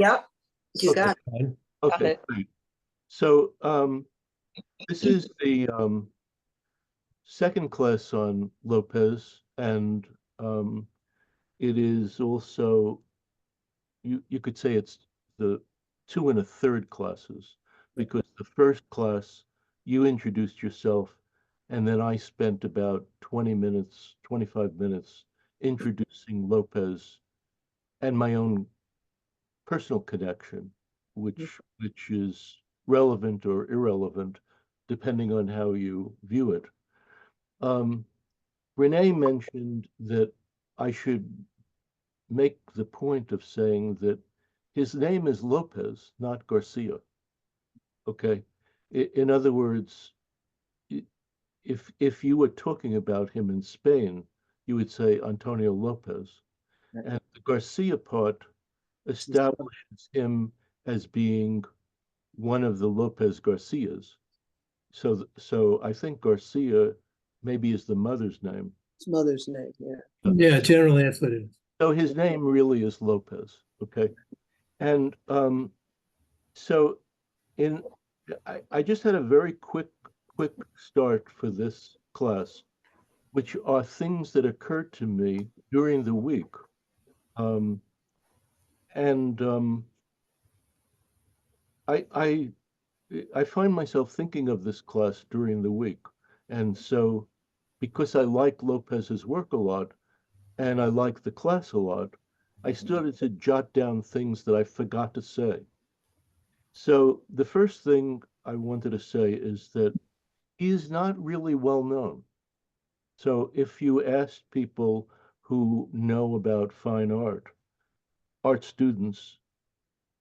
Yep, you Okay, got Fine. got okay, it. great. So this is the second class on Lopez, and um, it is also you could say it's the two and a third classes because the first class you introduced yourself, and then I spent about 20 minutes, 25 minutes introducing Lopez and my own personal connection, which is relevant or irrelevant depending on how you view it. Um, Renee mentioned that I should make the point of saying that his name is Lopez, not Garcia. Okay. In other words, if you were talking about him in Spain, you would say Antonio Lopez. And the Garcia part establishes him as being one of the Lopez Garcias. So I think Garcia maybe is the mother's name. His mother's name, yeah. Yeah, generally that's what it is. So his name really is Lopez. Okay. And so in I just had a very quick start for this class, which are things that occurred to me during the week. Um, and I, I I find myself thinking of this class during the week. And so because I like Lopez's work a lot and I like the class a lot, I started to jot down things that I forgot to say. So the first thing I wanted to say is that he is not really well known. So if you ask people who know about fine art students,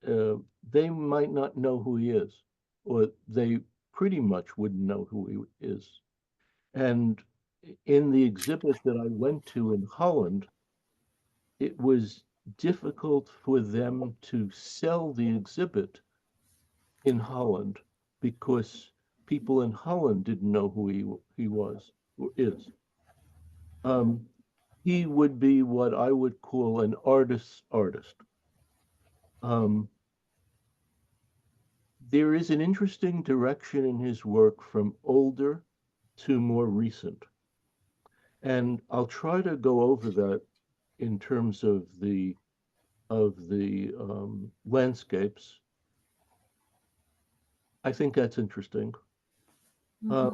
they might not know who he is, or they pretty much wouldn't know who he is. And in the exhibit that I went to in Holland, it was difficult for them to sell the exhibit in Holland because people in Holland didn't know who he was or is. Um, he would be what I would call an artist's artist. Um, there is an interesting direction in his work from older to more recent. And I'll try to go over that in terms of the landscapes. I think that's interesting. Uh,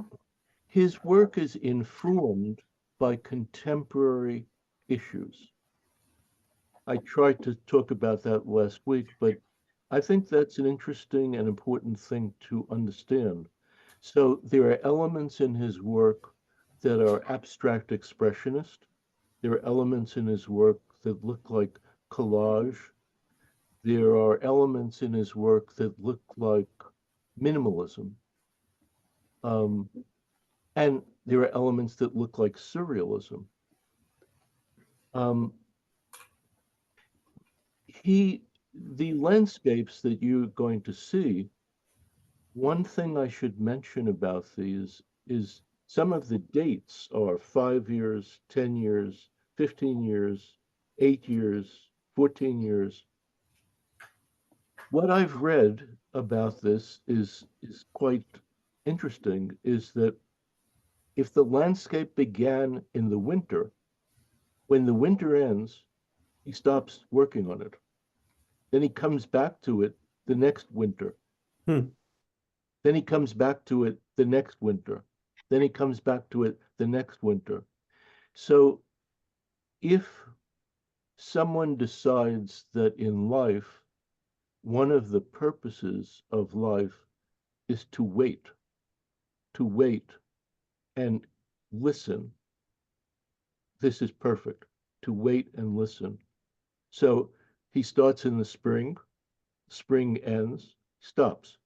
his work is informed by contemporary issues. I tried to talk about that last week, but I think that's an interesting and important thing to understand. So there are elements in his work that are abstract expressionist. There are elements in his work that look like collage. There are elements in his work that look like minimalism. Um, and there are elements that look like surrealism. Um, the landscapes that you're going to see, one thing I should mention about these is some of the dates are 5 years, 10 years, 15 years, 8 years, 14 years. What I've read about this is quite interesting, is that if the landscape began in the winter, when the winter ends, he stops working on it. Then he comes back to it the next winter. Hmm. Then he comes back to it the next winter. Then he comes back to it the next winter. So if someone decides that in life, one of the purposes of life is to wait and listen, this is perfect, to wait and listen. So he starts in the spring ends, stops,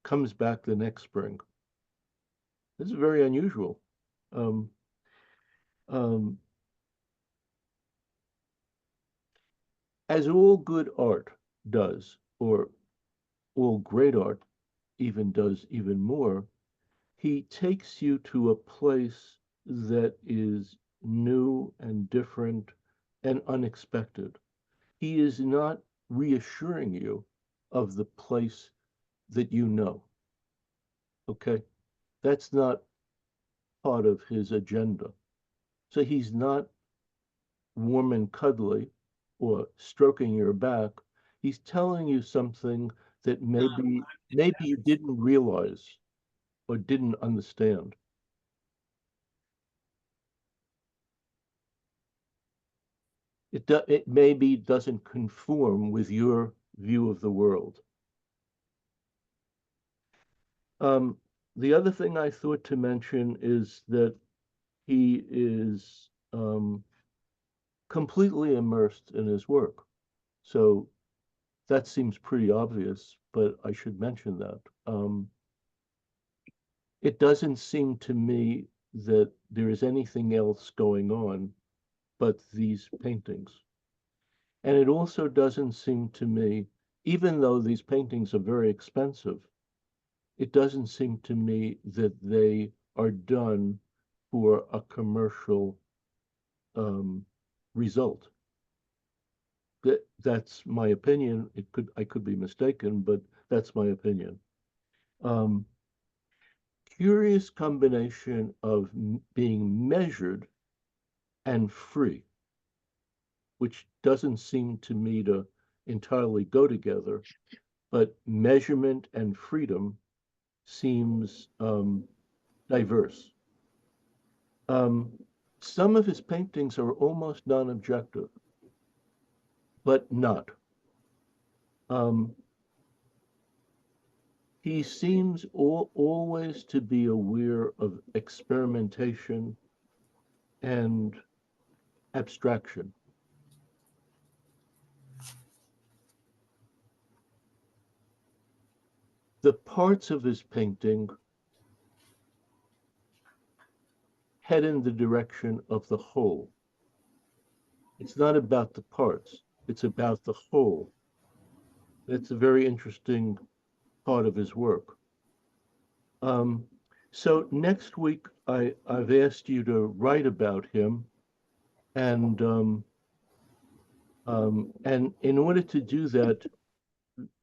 comes back the next spring. This is very unusual. Um, um, as all good art does, or all great art even does even more, he takes you to a place that is new and different and unexpected. He is not reassuring you of the place that you know. Okay? That's not part of his agenda. So he's not warm and cuddly or stroking your back. He's telling you something that maybe you didn't realize or didn't understand. It maybe doesn't conform with your view of the world. The other thing I thought to mention is that he is completely immersed in his work. So that seems pretty obvious, but I should mention that. It doesn't seem to me that there is anything else going on but these paintings. And it also doesn't seem to me, even though these paintings are very expensive, it doesn't seem to me that they are done for a commercial result. That's my opinion. I could be mistaken, but that's my opinion. Curious combination of being measured and free, which doesn't seem to me to entirely go together, but measurement and freedom seems diverse. Some of his paintings are almost non-objective, but not. He seems always to be aware of experimentation and abstraction. The parts of his painting head in the direction of the whole. It's not about the parts, it's about the whole. That's a very interesting part of his work. So next week, I've asked you to write about him, and in order to do that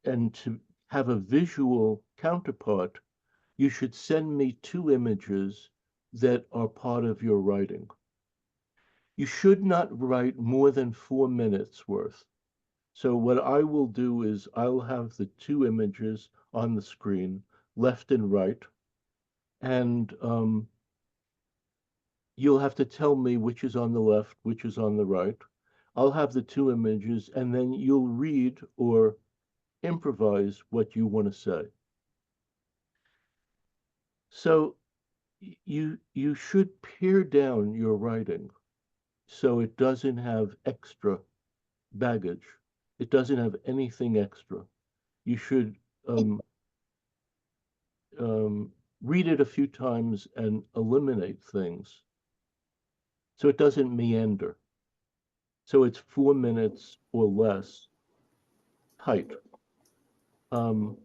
and to have a visual counterpart, you should send me 2 images that are part of your writing. You should not write more than 4 minutes worth. So what I will do is I'll have the 2 images on the screen, left and right, and you'll have to tell me which is on the left, which is on the right. I'll have the 2 images, and then you'll read or improvise what you want to say. So you should pare down your writing so it doesn't have extra baggage. It doesn't have anything extra. You should read it a few times and eliminate things so it doesn't meander. So it's 4 minutes or less tight. And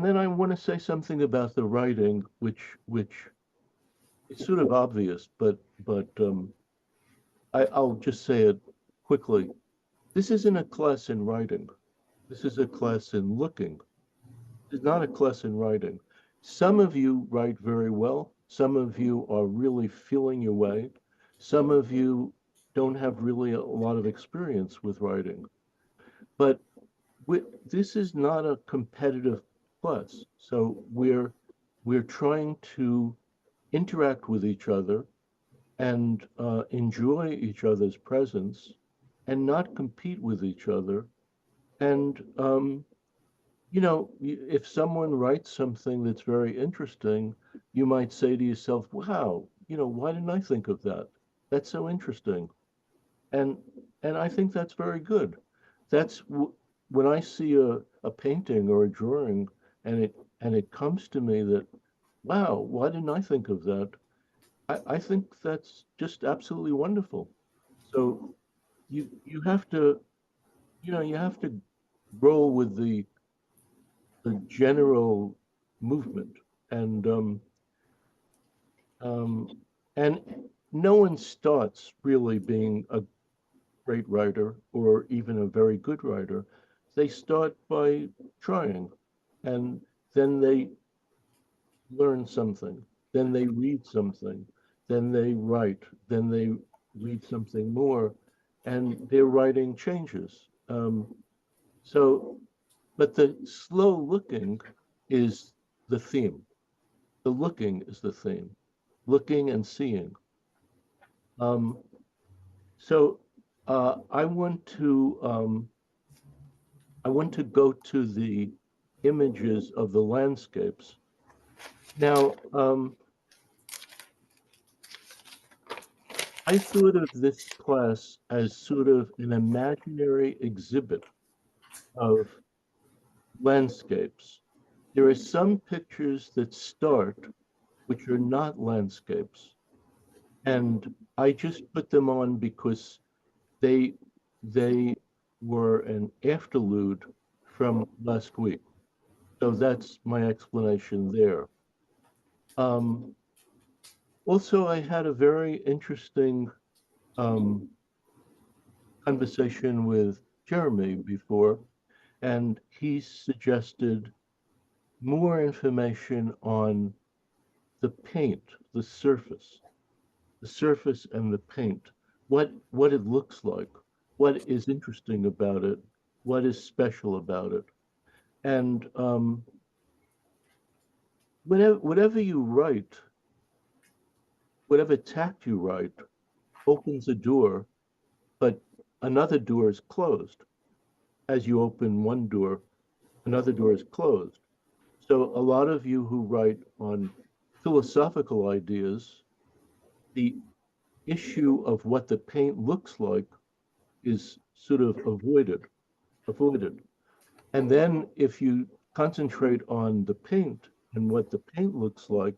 then I want to say something about the writing, which is sort of obvious, but I'll just say it quickly. This isn't a class in writing. This is a class in looking. It's not a class in writing. Some of you write very well. Some of you are really feeling your way. Some of you don't have really a lot of experience with writing. But this is not a competitive class. So we're trying to interact with each other and enjoy each other's presence and not compete with each other. And if someone writes something that's very interesting, you might say to yourself, wow, why didn't I think of that? That's so interesting. And I think that's very good. That's when I see a painting or a drawing and it comes to me that, wow, why didn't I think of that? I think that's just absolutely wonderful. So you have to, you have to roll with the general movement and um, and no one starts really being a great writer or even a very good writer. they start by trying, and then they learn something, then they read something, then they write, then they read something more, and their writing changes. So, but the slow looking is the theme. The looking is the theme, looking and seeing. Um, so I want to go to the images of the landscapes. Now, I thought of this class as sort of an imaginary exhibit of landscapes. There are some pictures that start which are not landscapes, and I just put them on because they they were an afterlude from last week. So that's my explanation there. Um, Also, I had a very interesting um, conversation with Jeremy before, and he suggested more information on the paint, the surface and the paint, what it looks like, what is interesting about it, what is special about it. And whatever you write, whatever tact you write, opens a door, but another door is closed. As you open one door, another door is closed. So a lot of you who write on philosophical ideas, the issue of what the paint looks like is sort of avoided. And then if you concentrate on the paint and what the paint looks like,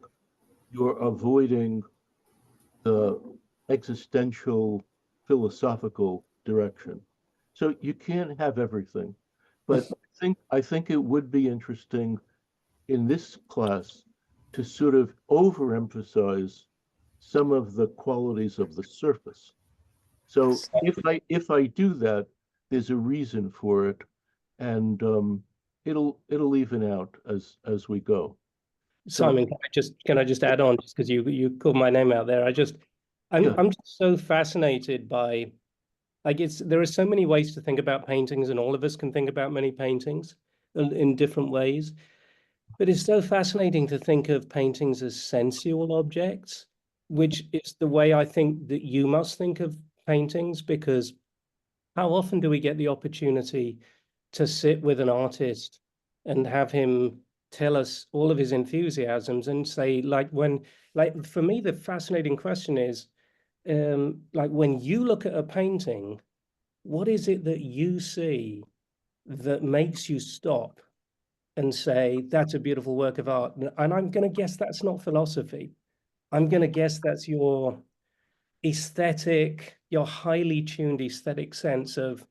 you're avoiding the existential philosophical direction. So you can't have everything. But I think it would be interesting in this class to sort of overemphasize some of the qualities of the surface. So if I do that, there's a reason for it, and it'll even out as we go. So Simon, can I just add on, just because you called my name out there? yeah, I'm just so fascinated by, I guess there are so many ways to think about paintings, and all of us can think about many paintings in different ways. But it's so fascinating to think of paintings as sensual objects, which is the way I think that you must think of paintings, because how often do we get the opportunity to sit with an artist and have him tell us all of his enthusiasms and say, like for me, the fascinating question is, like when you look at a painting, what is it that you see that makes you stop and say, that's a beautiful work of art? And I'm going to guess that's not philosophy. I'm going to guess that's your aesthetic, your highly tuned aesthetic sense of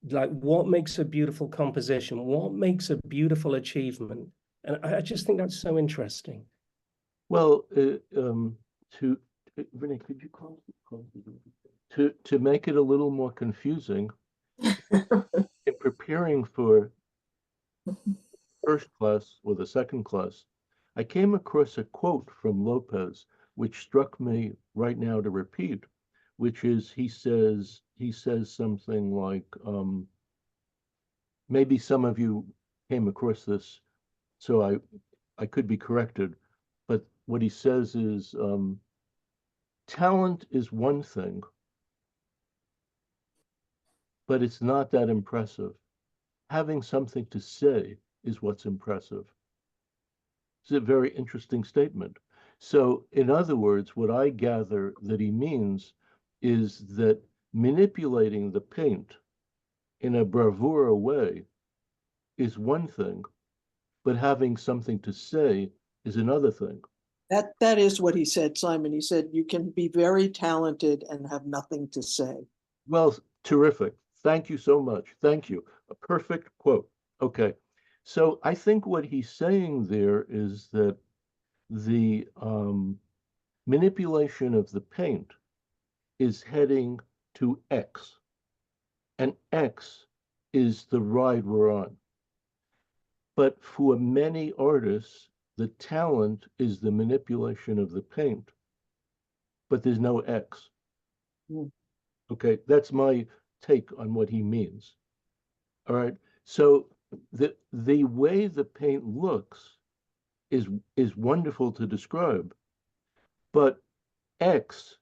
like what makes a beautiful composition, what makes a beautiful achievement. And I just think that's so interesting. well, to Renee, could you to make it a little more confusing in preparing for first class or the second class, I came across a quote from Lopez, which struck me right now to repeat, which is he says something like, maybe some of you came across this, so I could be corrected, but what he says is, talent is one thing, but it's not that impressive. Having something to say is what's impressive. It's a very interesting statement. So, in other words, what I gather that he means is that manipulating the paint in a bravura way is one thing, but having something to say is another thing. That is what he said, Simon. He said you can be very talented and have nothing to say. Well, terrific. Thank you so much. Thank you. A perfect quote. Okay. So I think what he's saying there is that the manipulation of the paint is heading to X. And X is the ride we're on. But for many artists, the talent is the manipulation of the paint, but there's no X. Mm. Okay, that's my take on what he means. All right. So the way the paint looks is wonderful to describe, but X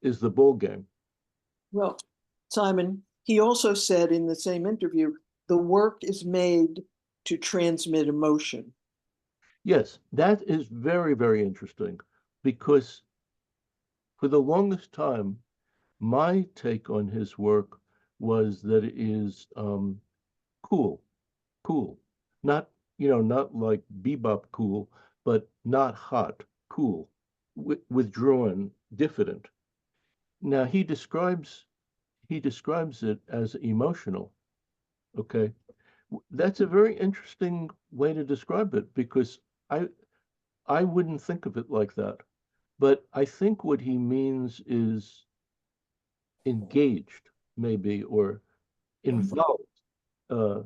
is the ball game. Well, Simon, he also said in the same interview, the work is made to transmit emotion. Yes, that is very, very interesting because for the longest time, my take on his work was that it is cool, cool, not not like bebop cool, but not hot, cool, withdrawn, diffident. Now he describes it as emotional. Okay, that's a very interesting way to describe it because I I wouldn't think of it like that. But I think what he means is engaged, maybe, or involved, uh,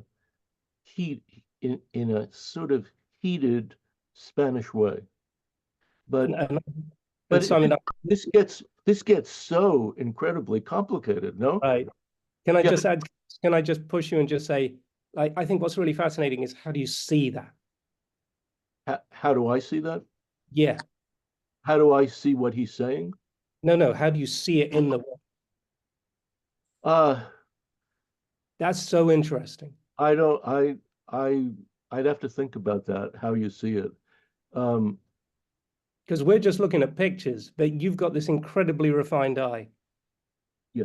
heat in a sort of heated Spanish way. But And, but Simon, this gets so incredibly complicated, no? right. Can I Yeah. just add, can I just push you and just say, like, I think what's really fascinating is how do you see that? How do I see that? Yeah. How do I see what he's saying? No, how do you see it in the work? Uh, That's so interesting. I don't, I, I'd have to think about that, how you see it. Um, Because we're just looking at pictures, but you've got this incredibly refined eye. yeah.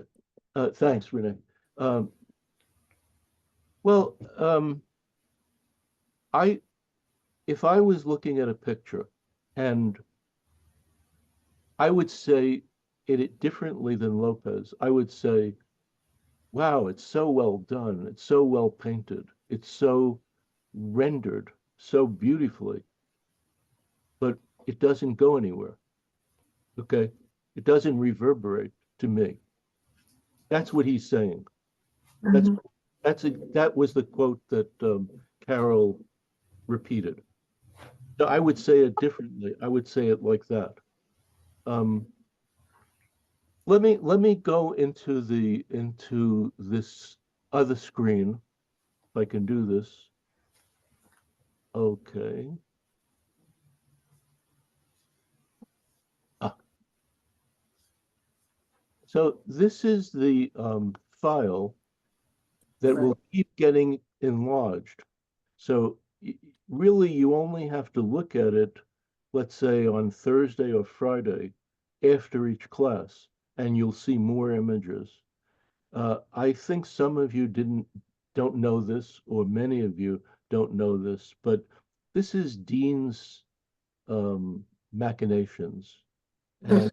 Thanks, Renee. Um, well, I, if I was looking at a picture and I would say it differently than Lopez, I would say, wow, it's so well done. It's so well painted. It's so rendered so beautifully, but it doesn't go anywhere. Okay. It doesn't reverberate to me. That's what he's saying. That's Mhm. that was the quote that Carol repeated. So I would say it differently. I would say it like that. Um, let me go into this other screen. If I can do this. Okay. Ah, so this is the file that will keep getting enlarged. So really, you only have to look at it, let's say on Thursday or Friday after each class, and you'll see more images. I think some of you don't know this, or many of you don't know this, but this is Dean's machinations, and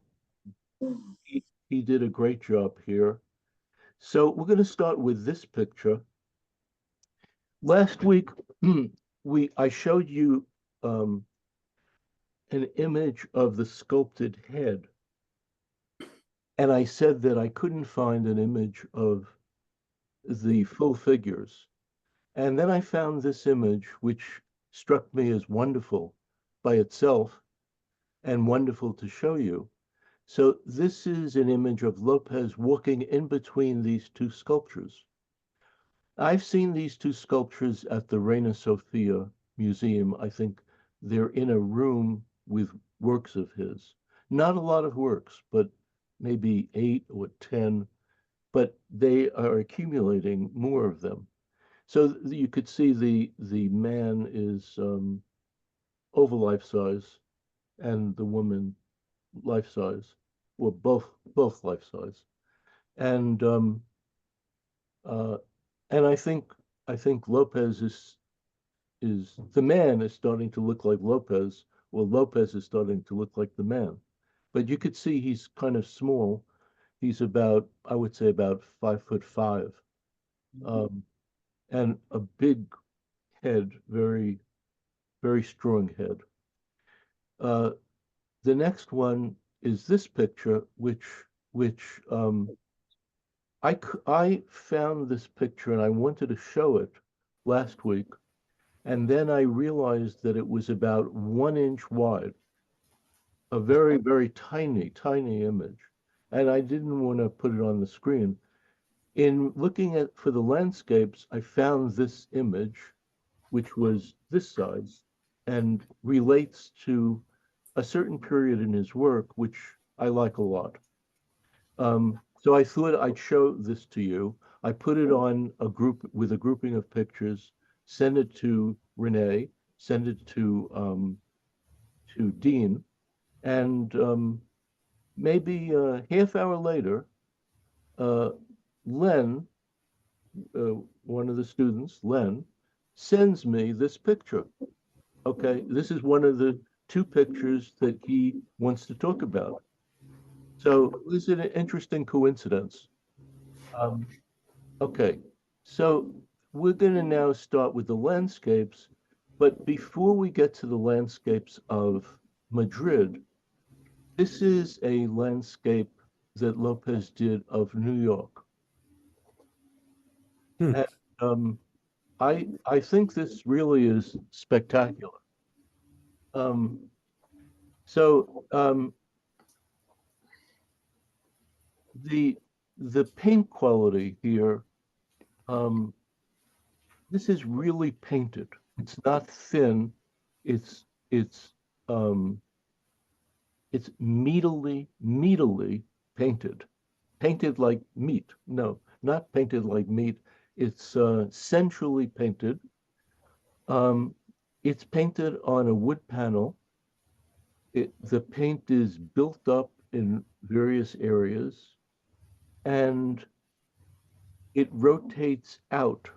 he did a great job here. So we're going to start with this picture. Last week, I showed you um, an image of the sculpted head, and I said that I couldn't find an image of the full figures. And then I found this image, which struck me as wonderful by itself and wonderful to show you. So this is an image of Lopez walking in between these two sculptures. I've seen these two sculptures at the Reina Sofia Museum. I think they're in a room with works of his. Not a lot of works, but maybe 8 or 10, but they are accumulating more of them. So you could see the man is over life size and the woman life size, or both life size. And uh, and I think Lopez is the man is starting to look like Lopez, or Lopez is starting to look like the man. But you could see he's kind of small. He's about, I would say, about 5'5", and a big head, very, very strong head. Uh, the next one is this picture, which I found this picture and I wanted to show it last week, and then I realized that it was about 1 inch wide, a very, very tiny, tiny image. And I didn't want to put it on the screen. In looking at for the landscapes, I found this image, which was this size, and relates to a certain period in his work, which I like a lot. So I thought I'd show this to you. I put it on a group with a grouping of pictures, send it to Renee, send it to Dean, and maybe a half hour later, Len, one of the students, Len, sends me this picture. Okay, this is one of the 2 pictures that he wants to talk about. So this is an interesting coincidence. Okay, so we're going to now start with the landscapes, but before we get to the landscapes of Madrid, this is a landscape that Lopez did of New York. Hmm. And I think this really is spectacular. So the paint quality here, this is really painted. It's not thin. It's it's um, it's meatily painted, painted like meat. No, not painted like meat. It's centrally painted. Um, it's painted on a wood panel. The paint is built up in various areas, and it rotates out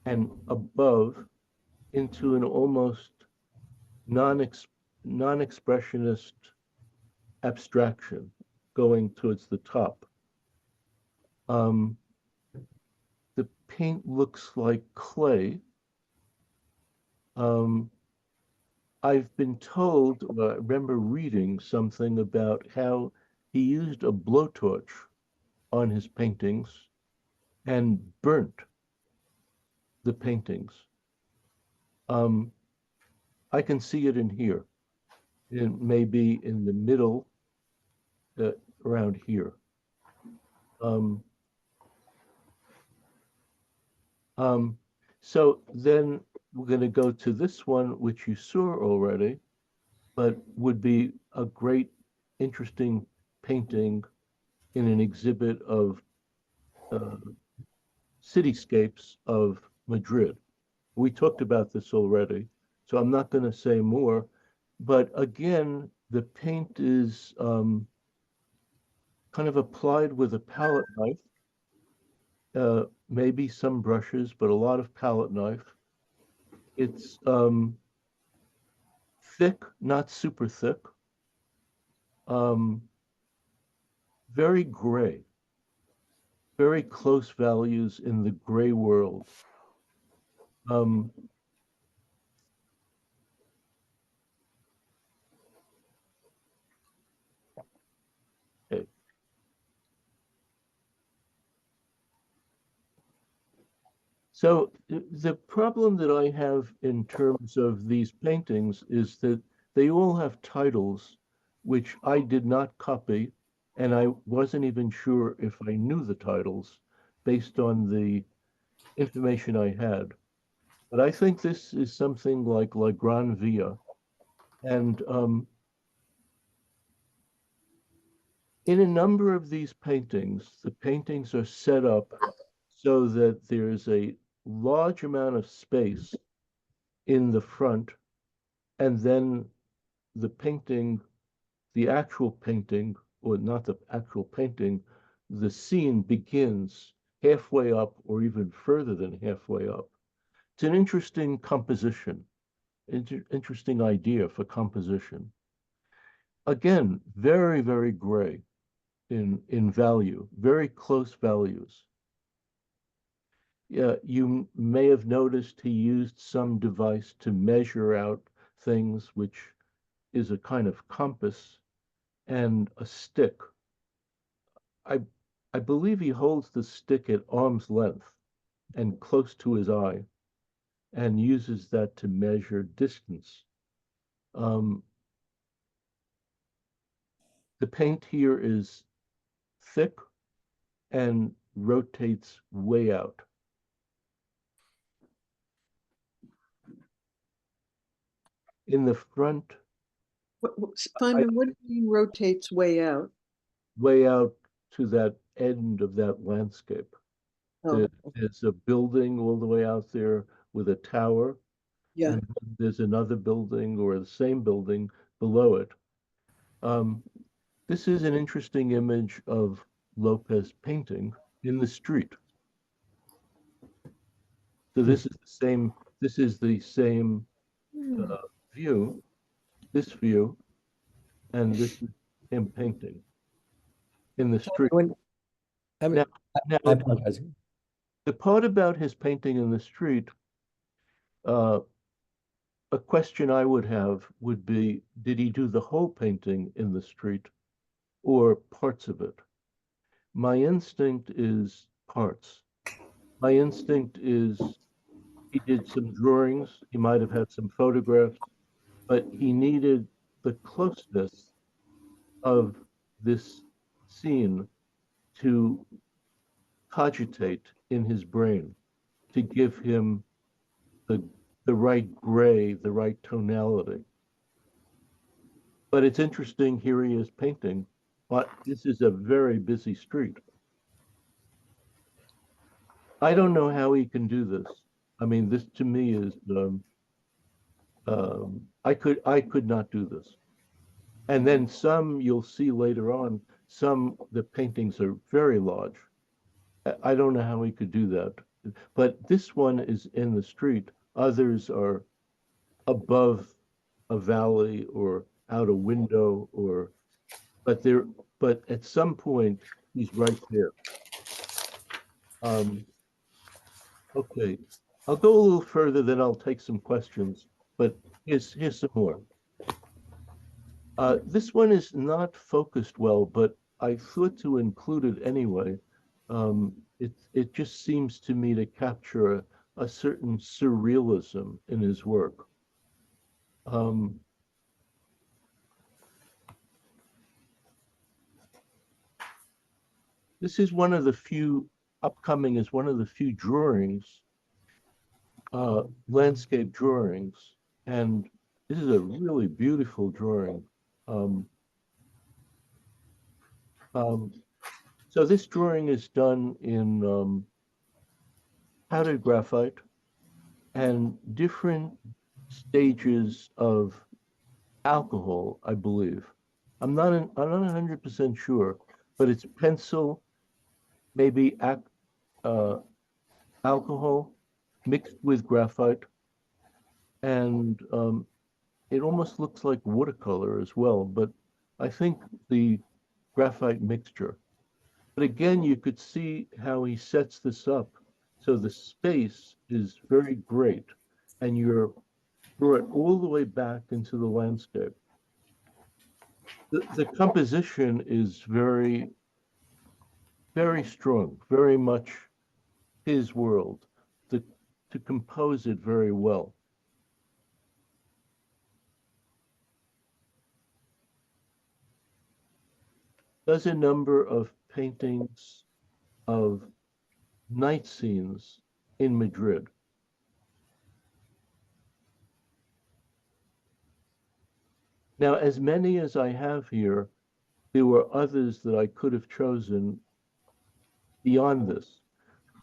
and above into an almost non non-expressionist abstraction going towards the top. The paint looks like clay. I've been told, I remember reading something about how he used a blowtorch on his paintings and burnt the paintings. I can see it in here. It may be in the middle, around here. Um, so then we're going to go to this one, which you saw already, but would be a great, interesting painting in an exhibit of cityscapes of Madrid. We talked about this already, so I'm not going to say more. But again, the paint is kind of applied with a palette knife, maybe some brushes, but a lot of palette knife. It's thick, not super thick, um, very gray, very close values in the gray world. Um, okay. So the problem that I have in terms of these paintings is that they all have titles which I did not copy, and I wasn't even sure if I knew the titles based on the information I had. But I think this is something like La Gran Via. And in a number of these paintings, the paintings are set up so that there's a large amount of space in the front, and then the painting, the actual painting, or not the actual painting, the scene begins halfway up or even further than halfway up. It's an interesting composition, interesting idea for composition. Again, very, very gray in value, very close values. Yeah, you may have noticed he used some device to measure out things, which is a kind of compass and a stick. I I believe he holds the stick at arm's length and close to his eye and uses that to measure distance. The paint here is thick and rotates way out. In the front, Simon, what do you mean rotates way out? way out to that end of that landscape. Oh, There's a building all the way out there with a tower, yeah. and there's another building or the same building below it. This is an interesting image of Lopez painting in the street. So this is the same Hmm. view, this view, and this is him painting in the street. When, I mean, Now, I apologize. the part about his painting in the street, uh, a question I would have would be, did he do the whole painting in the street or parts of it? My instinct is parts. My instinct is he did some drawings, he might have had some photographs, but he needed the closeness of this scene to cogitate in his brain, to give him the right gray, the right tonality. But it's interesting, here he is painting, but this is a very busy street. I don't know how he can do this. I mean, this to me is, I could not do this. And then some you'll see later on, some, the paintings are very large. I don't know how he could do that. But this one is in the street. Others are above a valley or out a window or, but at some point he's right there. Okay, I'll go a little further, then I'll take some questions, but here's some more. This one is not focused well, but I thought to include it anyway. It just seems to me to capture a certain surrealism in his work. This is one of the few, upcoming is one of the few drawings, landscape drawings, and this is a really beautiful drawing. So this drawing is done in powdered graphite and different stages of alcohol, I believe. I'm not 100% sure, but it's pencil, maybe alcohol mixed with graphite, and it almost looks like watercolor as well, but I think the graphite mixture. But again, you could see how he sets this up. So the space is very great, and you're brought all the way back into the landscape. The composition is very, very strong, very much his world, to compose it very well. Does a number of paintings of night scenes in Madrid. Now, as many as I have here, there were others that I could have chosen beyond this.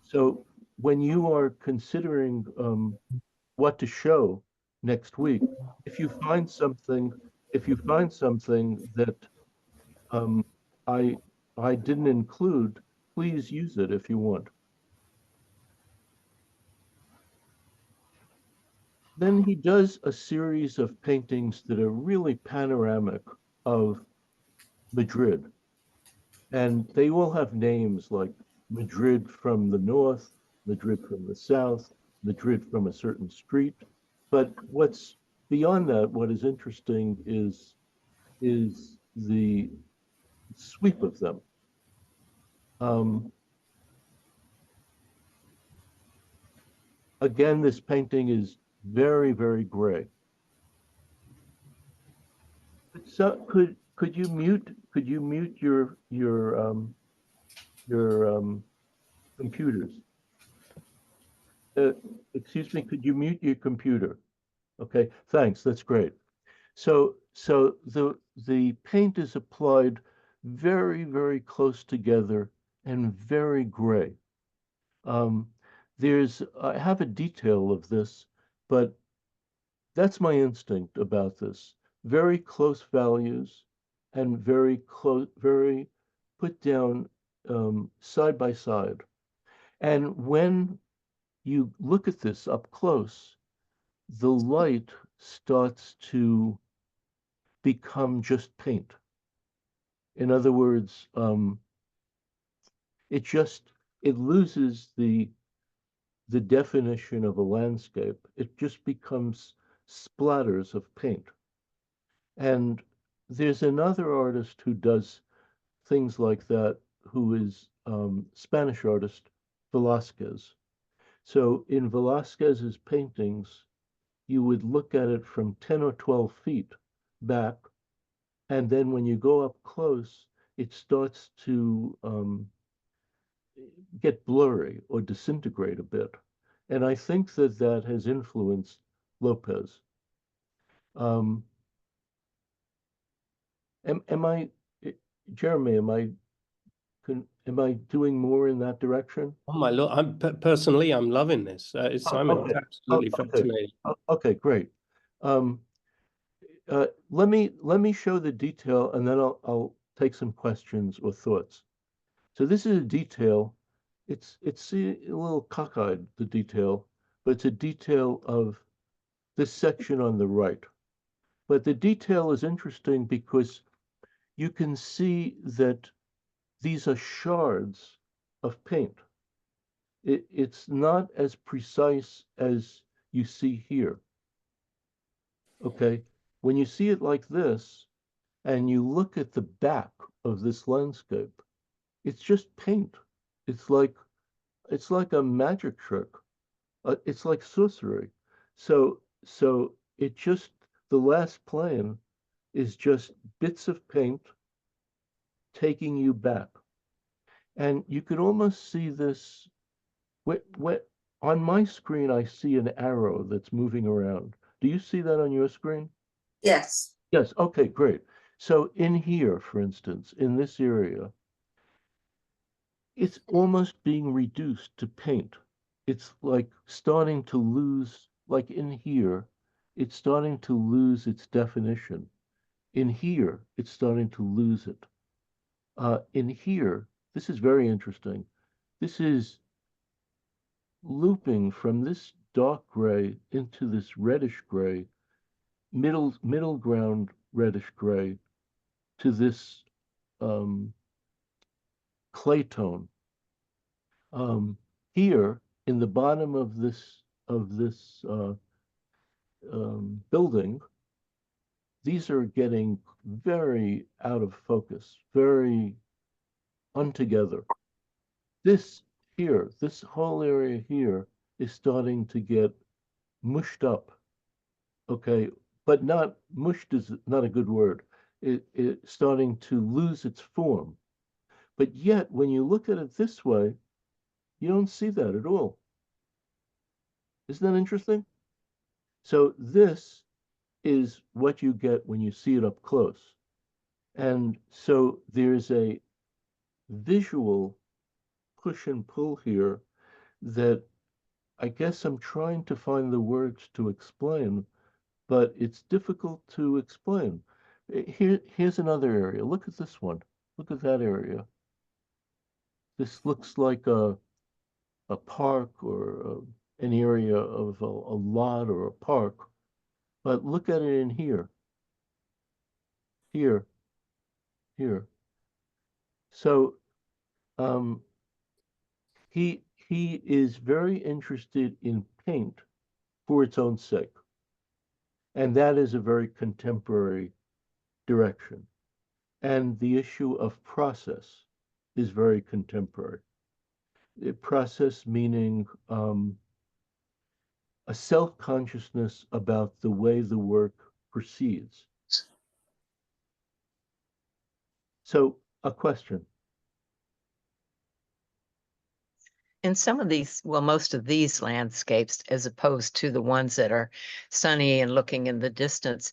So when you are considering what to show next week, if you find something that I didn't include, please use it if you want. Then he does a series of paintings that are really panoramic of Madrid. And they all have names like Madrid from the north, Madrid from the south, Madrid from a certain street. But what's beyond that, what is interesting is the sweep of them. Um, again, this painting is very, very gray. So could you mute your computers? Uh, excuse me, could you mute your computer? Okay, thanks. That's great. So the paint is applied very, very close together and very gray. Um, I have a detail of this, but that's my instinct about this. Very close values and very put down side by side. And when you look at this up close, the light starts to become just paint. In other words, it just it loses the definition of a landscape. It just becomes splatters of paint. And there's another artist who does things like that, who is Spanish artist Velázquez. So in Velázquez's paintings, you would look at it from 10 or 12 feet back, and then when you go up close, it starts to get blurry or disintegrate a bit. And I think that that has influenced Lopez. Um, am I, Jeremy, am I doing more in that direction? Oh my Lord, personally, I'm loving this. Simon, Okay. it's absolutely Okay. fascinating. Okay, great. Um, let me show the detail, and then I'll take some questions or thoughts. So this is a detail. It's a little cockeyed, the detail, but it's a detail of this section on the right. But the detail is interesting because you can see that these are shards of paint. It's not as precise as you see here. Okay, when you see it like this, and you look at the back of this landscape, it's just paint. It's like a magic trick. It's like sorcery. So it just the last plane is just bits of paint taking you back, and you can almost see this. On my screen, I see an arrow that's moving around. Do you see that on your screen? Yes. Yes. Okay, great. So in here, for instance, in this area, it's almost being reduced to paint. It's like starting to lose, like in here, it's starting to lose its definition. In here, it's starting to lose it. In here, this is very interesting. This is looping from this dark gray into this reddish gray, middle ground reddish gray to this clay tone. Here in the bottom of this building, these are getting very out of focus, very untogether. This here, this whole area here is starting to get mushed up. Okay, but not mushed is not a good word. It's starting to lose its form. But yet, when you look at it this way, you don't see that at all. Isn't that interesting? So this is what you get when you see it up close. And so there's a visual push and pull here that I guess I'm trying to find the words to explain, but it's difficult to explain. Here's another area. Look at this one. Look at that area. This looks like a park or an area of a lot or a park, but look at it in here, here, here. So um, he is very interested in paint for its own sake, and that is a very contemporary direction. And the issue of process is very contemporary. Process meaning a self-consciousness about the way the work proceeds. So a question. In some of these, well, most of these landscapes, as opposed to the ones that are sunny and looking in the distance,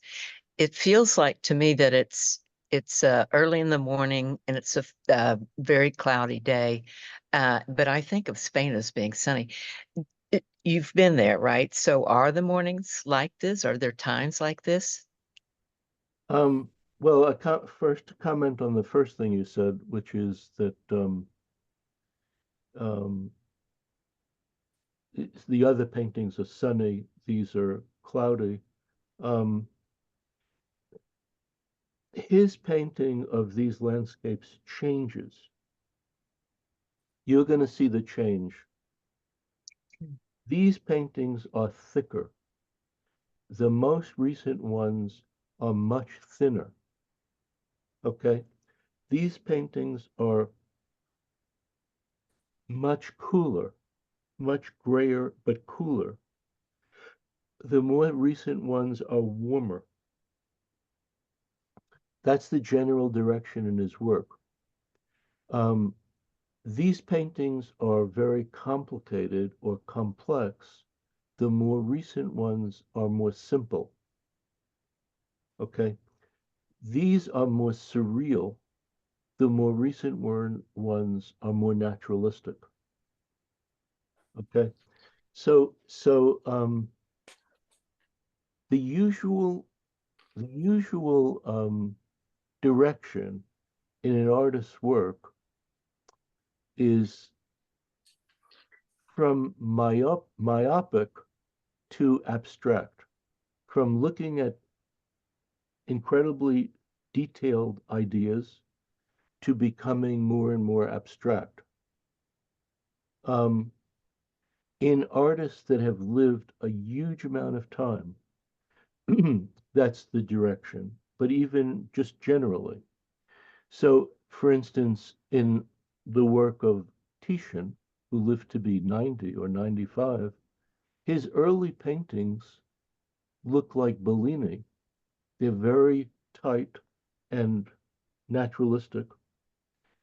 it feels like to me that it's early in the morning and it's a very cloudy day. But I think of Spain as being sunny. You've been there, right? So are the mornings like this? Are there times like this? Well, I can't first comment on the first thing you said, which is that the other paintings are sunny, these are cloudy. His painting of these landscapes changes. You're going to see the change. These paintings are thicker. The most recent ones are much thinner. Okay? These paintings are much cooler, much grayer, but cooler. The more recent ones are warmer. That's the general direction in his work. These paintings are very complicated or complex. The more recent ones are more simple. Okay? These are more surreal. The more recent ones are more naturalistic. Okay? So the usual direction in an artist's work is from myopic to abstract, from looking at incredibly detailed ideas to becoming more and more abstract. In artists that have lived a huge amount of time, that's the direction, but even just generally. So, for instance, in the work of Titian, who lived to be 90 or 95, his early paintings look like Bellini. They're very tight and naturalistic,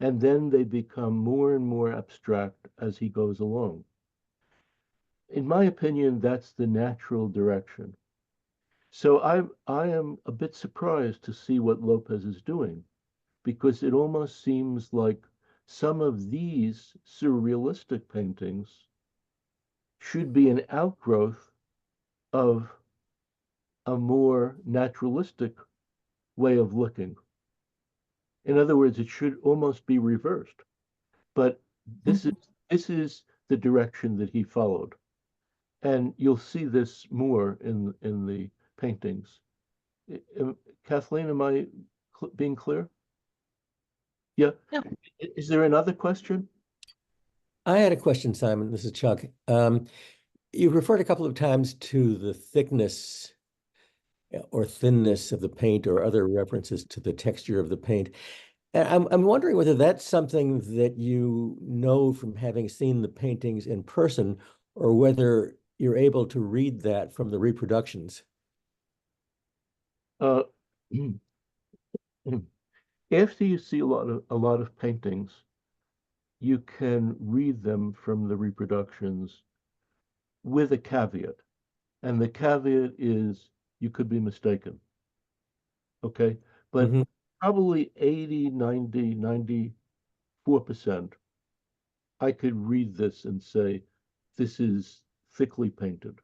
and then they become more and more abstract as he goes along. In my opinion, that's the natural direction. So I am a bit surprised to see what Lopez is doing, because it almost seems like some of these surrealistic paintings should be an outgrowth of a more naturalistic way of looking. In other words, it should almost be reversed. But this is the direction that he followed. And you'll see this more in the paintings. Kathleen, am I being clear? Yeah. Yeah. Is there another question? I had a question, Simon. This is Chuck. You referred a couple of times to the thickness or thinness of the paint or other references to the texture of the paint. And I'm wondering whether that's something that you know from having seen the paintings in person, or whether you're able to read that from the reproductions. After you see a lot of paintings, you can read them from the reproductions with a caveat. And the caveat is you could be mistaken. Okay? But probably 80, 90, 94%, I could read this and say, this is thickly painted.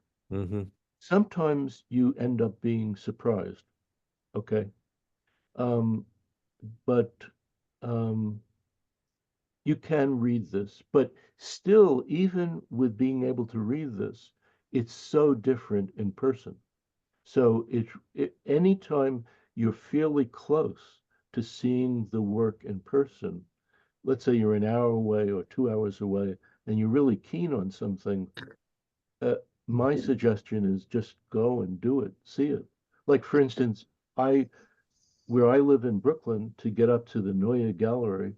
Sometimes you end up being surprised. Okay? But you can read this. But still, even with being able to read this, it's so different in person. So anytime you're fairly close to seeing the work in person, let's say you're an hour away or 2 hours away, and you're really keen on something, my suggestion is just go and do it, see it. Like, for instance, where I live in Brooklyn, to get up to the Neue Gallery,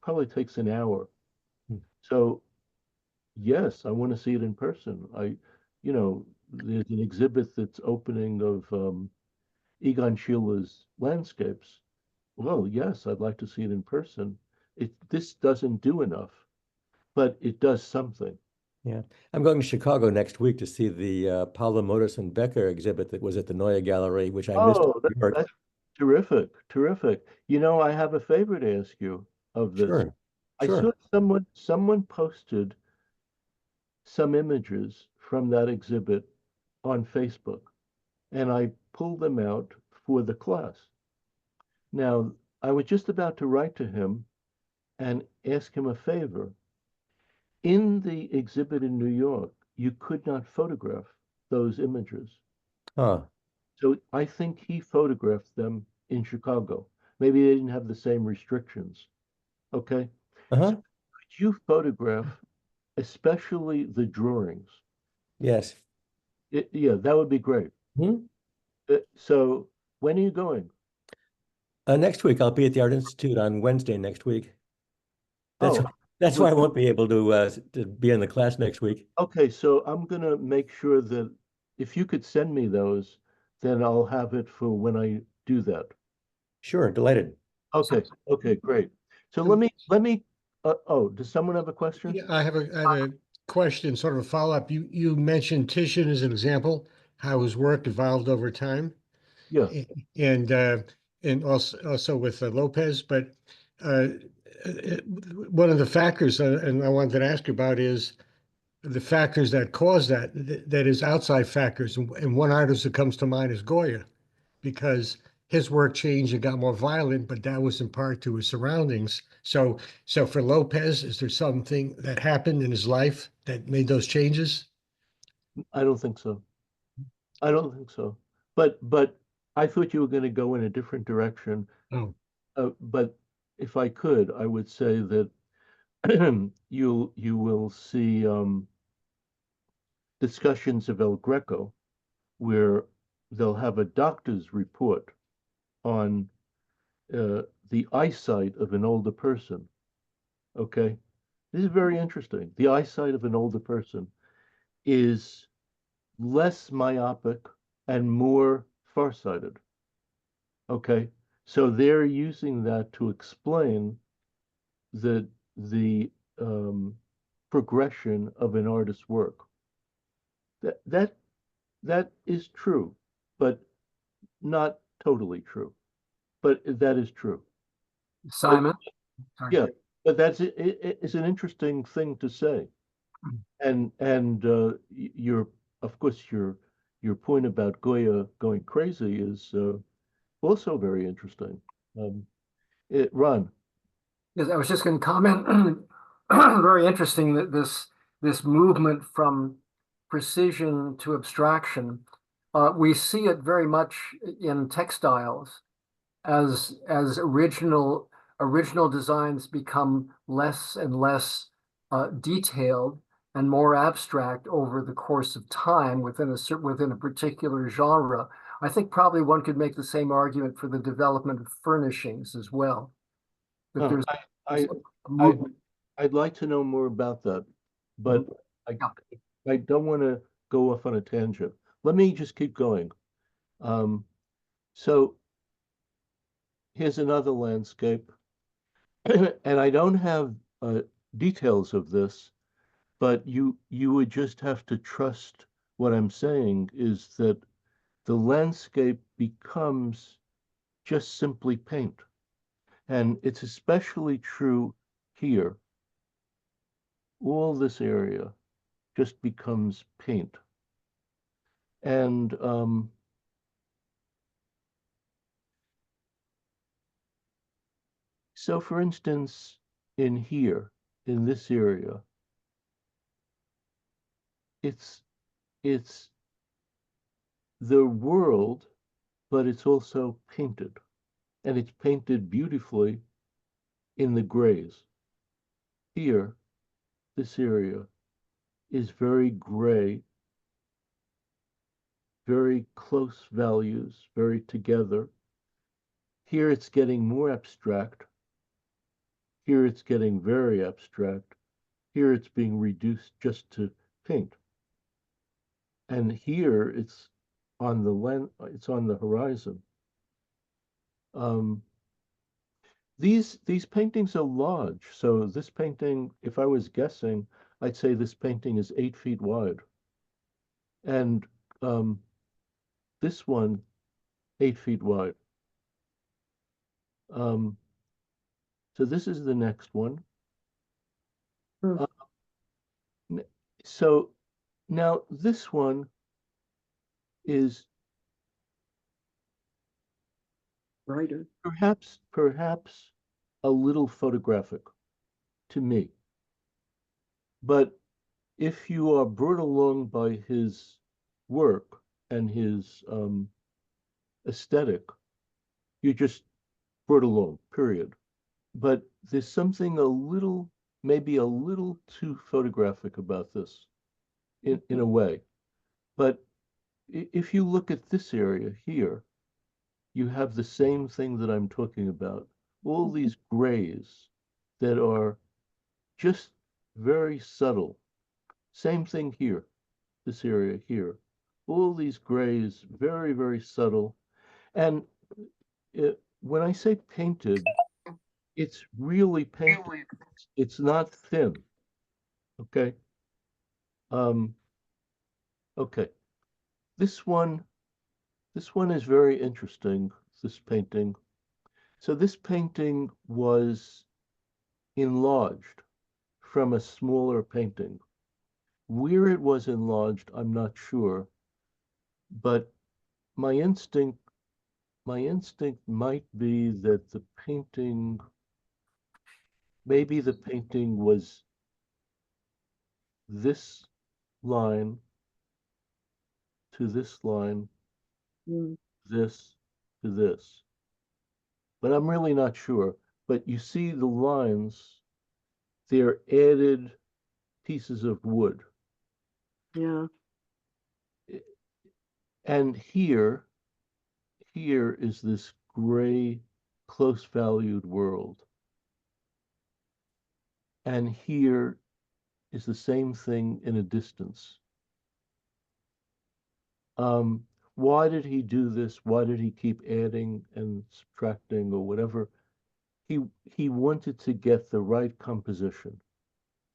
probably takes an hour. Hmm. So yes, I want to see it in person. There's an exhibit that's opening of Egon Schiller's landscapes. Well, yes, I'd like to see it in person. This doesn't do enough, but it does something. Yeah. I'm going to Chicago next week to see the Paula Modersohn Becker exhibit that was at the Neue Gallery, which I missed in Oh, New York. that's terrific, terrific. You know, I have a favor to ask you of this. Sure. I saw Sure. someone posted some images from that exhibit on Facebook, and I pulled them out for the class. Now, I was just about to write to him and ask him a favor. In the exhibit in New York, you could not photograph those images. Huh. So I think he photographed them in Chicago. Maybe they didn't have the same restrictions. Okay. Uh-huh. So could you photograph, especially the drawings? Yes. Yeah, that would be great. Hmm. So when are you going? Next week, I'll be at the Art Institute on Wednesday next week. That's Oh, that's why well, I won't be able to be in the class next week. okay. So I'm gonna make sure that if you could send me those, then I'll have it for when I do that. Sure, delighted. Okay. Okay, great. So does someone have a question? Yeah, I have a question, sort of a follow-up. You mentioned Titian as an example, how his work evolved over time, Yeah. and also with Lopez. But uh, one of the factors, and I wanted to ask you about, is the factors that cause that. That is outside factors, and one artist that comes to mind is Goya, because his work changed and got more violent, but that was in part to his surroundings. So for Lopez, is there something that happened in his life that made those changes? I don't think so. I don't think so. But I thought you were going to go in a different direction. Oh, But if I could, I would say that you will see discussions of El Greco where they'll have a doctor's report on the eyesight of an older person. Okay, this is very interesting. The eyesight of an older person is less myopic and more farsighted. Okay, so they're using that to explain the progression of an artist's work. That that that is true, but not totally true. But that is true. Simon? Sorry. Yeah, but it's an interesting thing to say. And your of course your point about Goya going crazy is also very interesting. Ron. Yes, I was just going to comment. Very interesting that this movement from precision to abstraction. We see it very much in textiles as original designs become less and less detailed and more abstract over the course of time within a particular genre. I think probably one could make the same argument for the development of furnishings as well. That there's I, a I movement. I'd like to know more about that, but I I don't want to go off on a tangent. Let me just keep going. So here's another landscape, and I don't have details of this, but you would just have to trust what I'm saying is that the landscape becomes just simply paint. And it's especially true here. All this area just becomes paint. And so, for instance, in here, in this area, it's it's the world, but it's also painted. And it's painted beautifully in the grays. Here, this area is very gray, very close values, very together. Here it's getting more abstract. Here it's getting very abstract. Here it's being reduced just to paint. And here it's on the horizon. These paintings are large. So this painting, if I was guessing, I'd say this painting is 8 feet wide. And this one, 8 feet wide. So this is the next one. Hmm. So now this one is Brighter. perhaps a little photographic to me. But if you are brought along by his work and his aesthetic, you just brought along, period. But there's something maybe a little too photographic about this in a way. But if you look at this area here, you have the same thing that I'm talking about. All these grays that are just very subtle. Same thing here, this area here. All these grays, very, very subtle. And when I say painted, it's really painted. It's not thin. Okay. Okay. This one is very interesting, this painting. So this painting was enlarged from a smaller painting. Where it was enlarged, I'm not sure, but my instinct might be that maybe the painting was this line to this line, Mm. this to this. But I'm really not sure. But you see the lines, they're added pieces of wood. Yeah. And here is this gray, close valued world. And here is the same thing in a distance. Why did he do this? Why did he keep adding and subtracting or whatever? He wanted to get the right composition,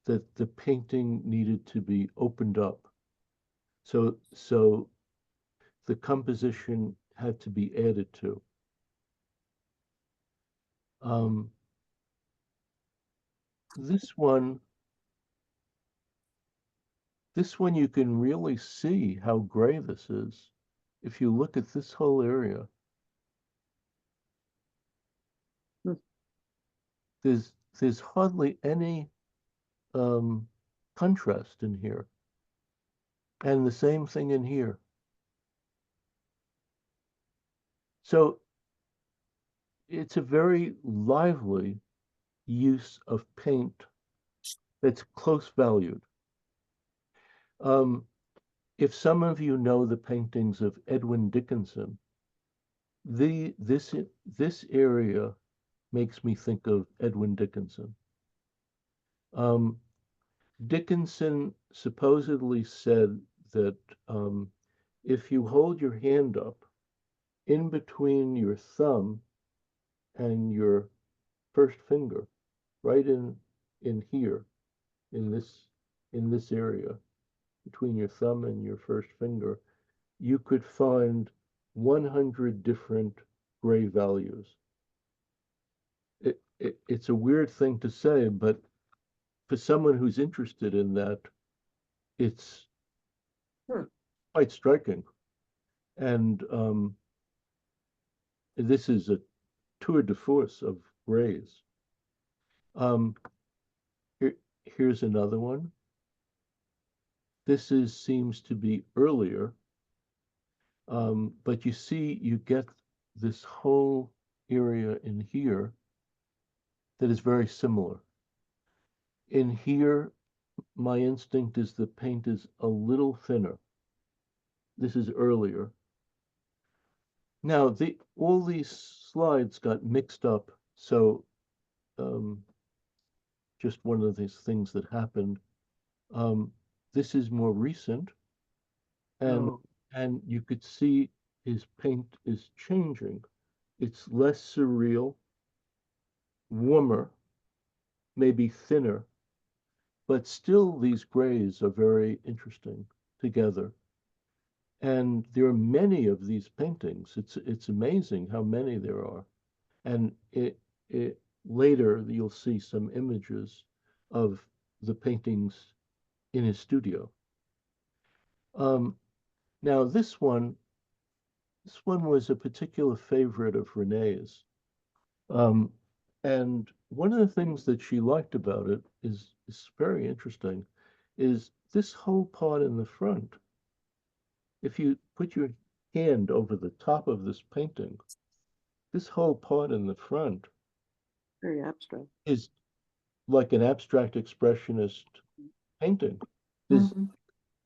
that the painting needed to be opened up. So the composition had to be added to. This one you can really see how gray this is. If you look at this whole area, Hmm. there's hardly any contrast in here. And the same thing in here. So it's a very lively use of paint that's close valued. If some of you know the paintings of Edwin Dickinson, this area makes me think of Edwin Dickinson. Dickinson supposedly said that if you hold your hand up in between your thumb and your first finger, right in here, in this area, between your thumb and your first finger, you could find 100 different gray values. It's a weird thing to say, but for someone who's interested in that, it's quite striking. And this is a tour de force of grays. Here's another one. This seems to be earlier, but you see, you get this whole area in here that is very similar. In here, my instinct is the paint is a little thinner. This is earlier. Now, all these slides got mixed up, so just one of these things that happened. This is more recent, and Oh, and you could see his paint is changing. It's less surreal, warmer, maybe thinner, but still these grays are very interesting together. And there are many of these paintings. It's amazing how many there are. And later you'll see some images of the paintings in his studio. Now this one was a particular favorite of Renee's. And one of the things that she liked about it is very interesting, is this whole part in the front. If you put your hand over the top of this painting, this whole part in the front very abstract. is like an abstract expressionist painting. There's, Mhm.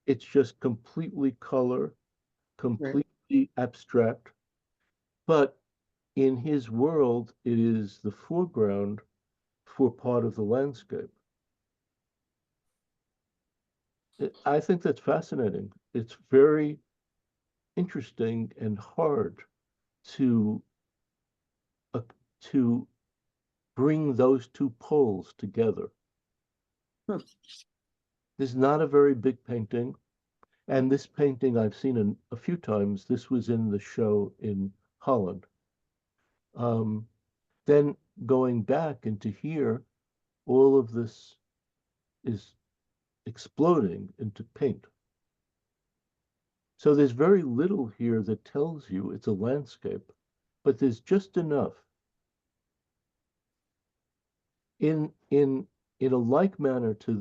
it's just completely color, completely abstract, but in his world, it is the foreground for part of the landscape. I think that's fascinating. It's very interesting and hard to uh, to bring those two poles together. Hmm. This is not a very big painting, and this painting I've seen a few times. This was in the show in Holland. Then going back into here, all of this is exploding into paint. So there's very little here that tells you it's a landscape, but there's just enough. In a like manner to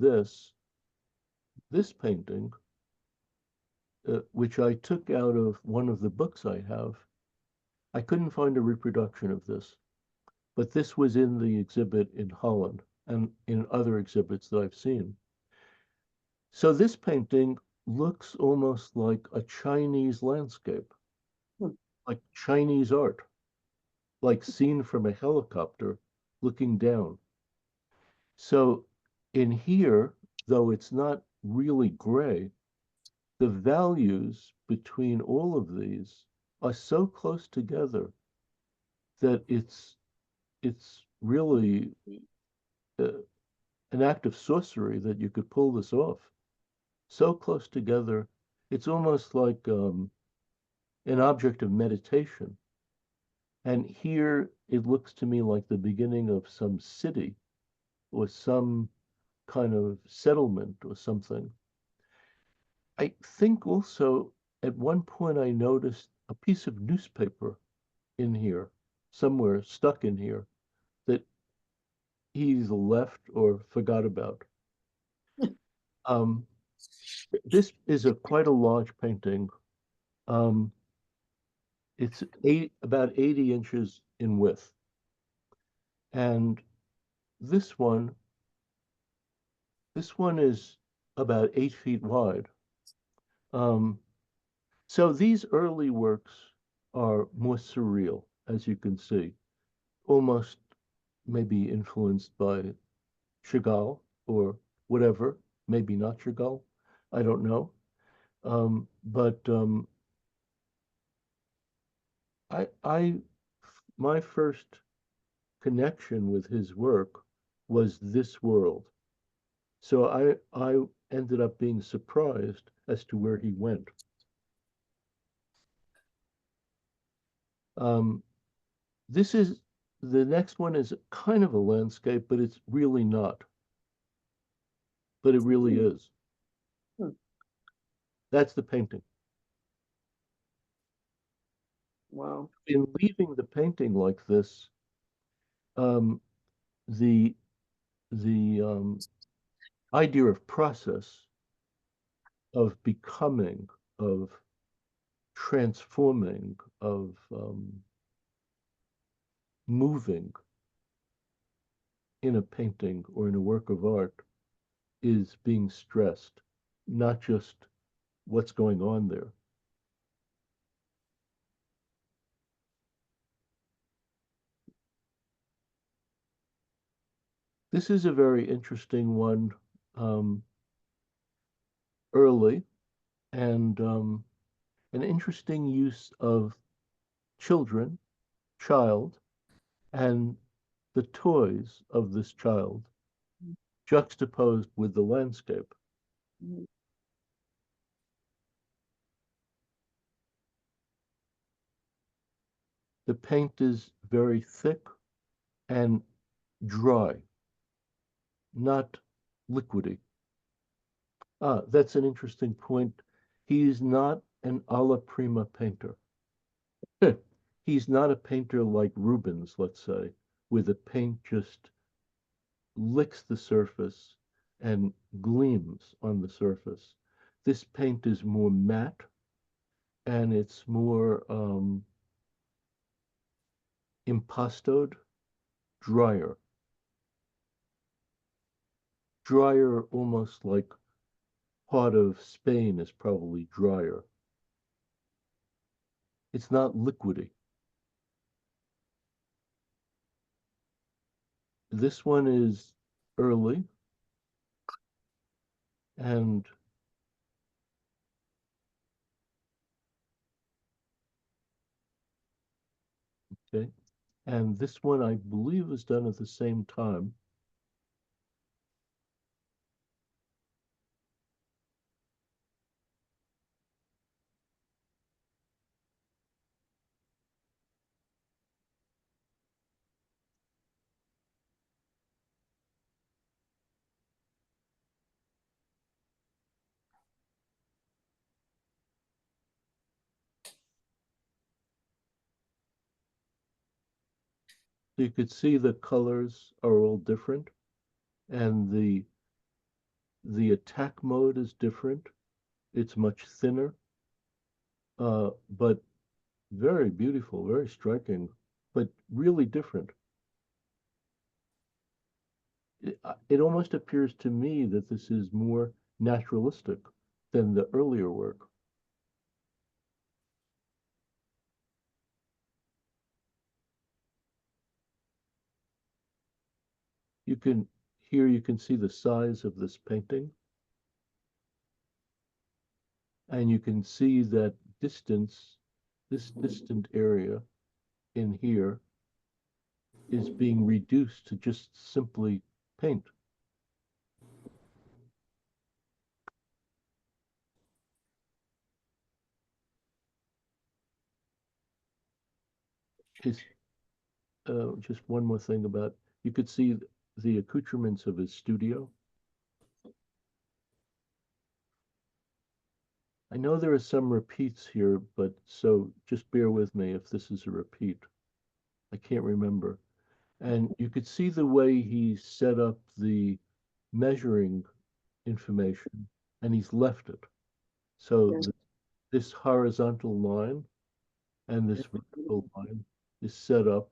this painting, which I took out of one of the books I have, I couldn't find a reproduction of this, but this was in the exhibit in Holland and in other exhibits that I've seen. So this painting looks almost like a Chinese landscape, like Chinese art, like seen from a helicopter looking down. So in here, though it's not really gray, the values between all of these are so close together that it's really an act of sorcery that you could pull this off. So close together, it's almost like an object of meditation. And here it looks to me like the beginning of some city or some kind of settlement or something. I think also at one point I noticed a piece of newspaper in here, somewhere stuck in here, that he either left or forgot about. This is quite a large painting. It's about 80 inches in width. And this one is about 8 feet wide. So these early works are more surreal, as you can see, almost maybe influenced by Chagall or whatever, maybe not Chagall, I don't know. But my first connection with his work was this world. So I ended up being surprised as to where he went. This is the next one is kind of a landscape, but it's really not. But it really is. Hmm. That's the painting. Wow. In leaving the painting like this, the idea of process, of becoming, of transforming, of moving in a painting or in a work of art is being stressed, not just what's going on there. This is a very interesting one, early, and an interesting use of child, and the toys of this child juxtaposed with the landscape. Mhm. The paint is very thick and dry, not liquidy. Ah, that's an interesting point. He's not an alla prima painter. He's not a painter like Rubens, let's say, where the paint just licks the surface and gleams on the surface. This paint is more matte and it's more impastoed, drier. Drier, almost like part of Spain is probably drier. It's not liquidy. This one is early and okay. And this one I believe was done at the same time. So you could see the colors are all different and the attack mode is different. It's much thinner, but very beautiful, very striking, but really different. It almost appears to me that this is more naturalistic than the earlier work. You can here you can see the size of this painting, and you can see that distance, this distant area in here is being reduced to just simply paint. Is just one more thing about, you could see the accoutrements of his studio. I know there are some repeats here, but so just bear with me if this is a repeat. I can't remember. And you could see the way he set up the measuring information and he's left it. So Yes. this horizontal line and this vertical line is set up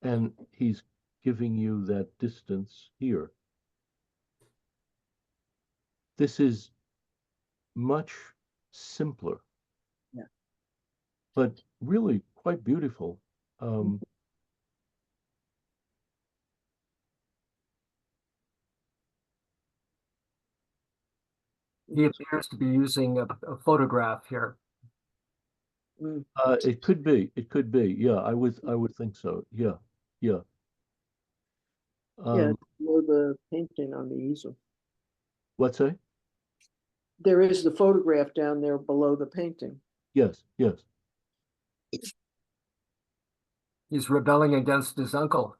and he's giving you that distance here. This is much simpler, Yeah. but really quite beautiful. He appears to be using a photograph here. Mm. It could be. It could be. Yeah, I would think so. Yeah, yeah. Yeah, Um, below the painting on the easel. what's that? There is the photograph down there below the painting. Yes, yes. He's rebelling against his uncle.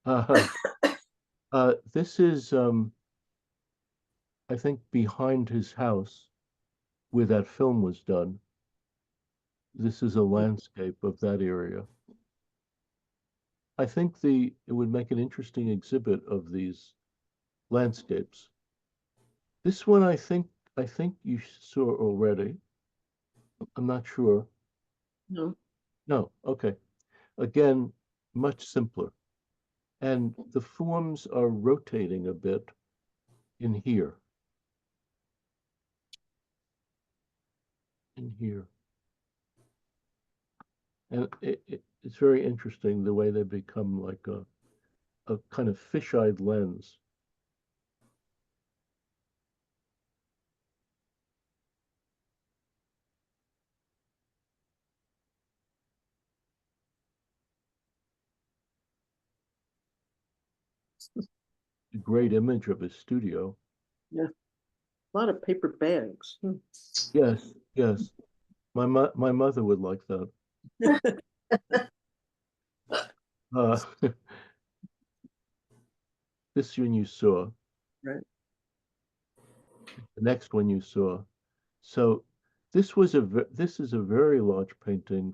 Uh, this is, I think, behind his house where that film was done. This is a landscape of that area. I think it would make an interesting exhibit of these landscapes. This one, I think you saw already. I'm not sure. No, No, okay. Again, much simpler. And the forms are rotating a bit in here. In here. And it's very interesting the way they become like a kind of fisheye lens. A great image of his studio. A lot of paper bags. Yes, yes. My mother would like that. Uh, this one you saw. Right. The next one you saw. So this is a very large painting.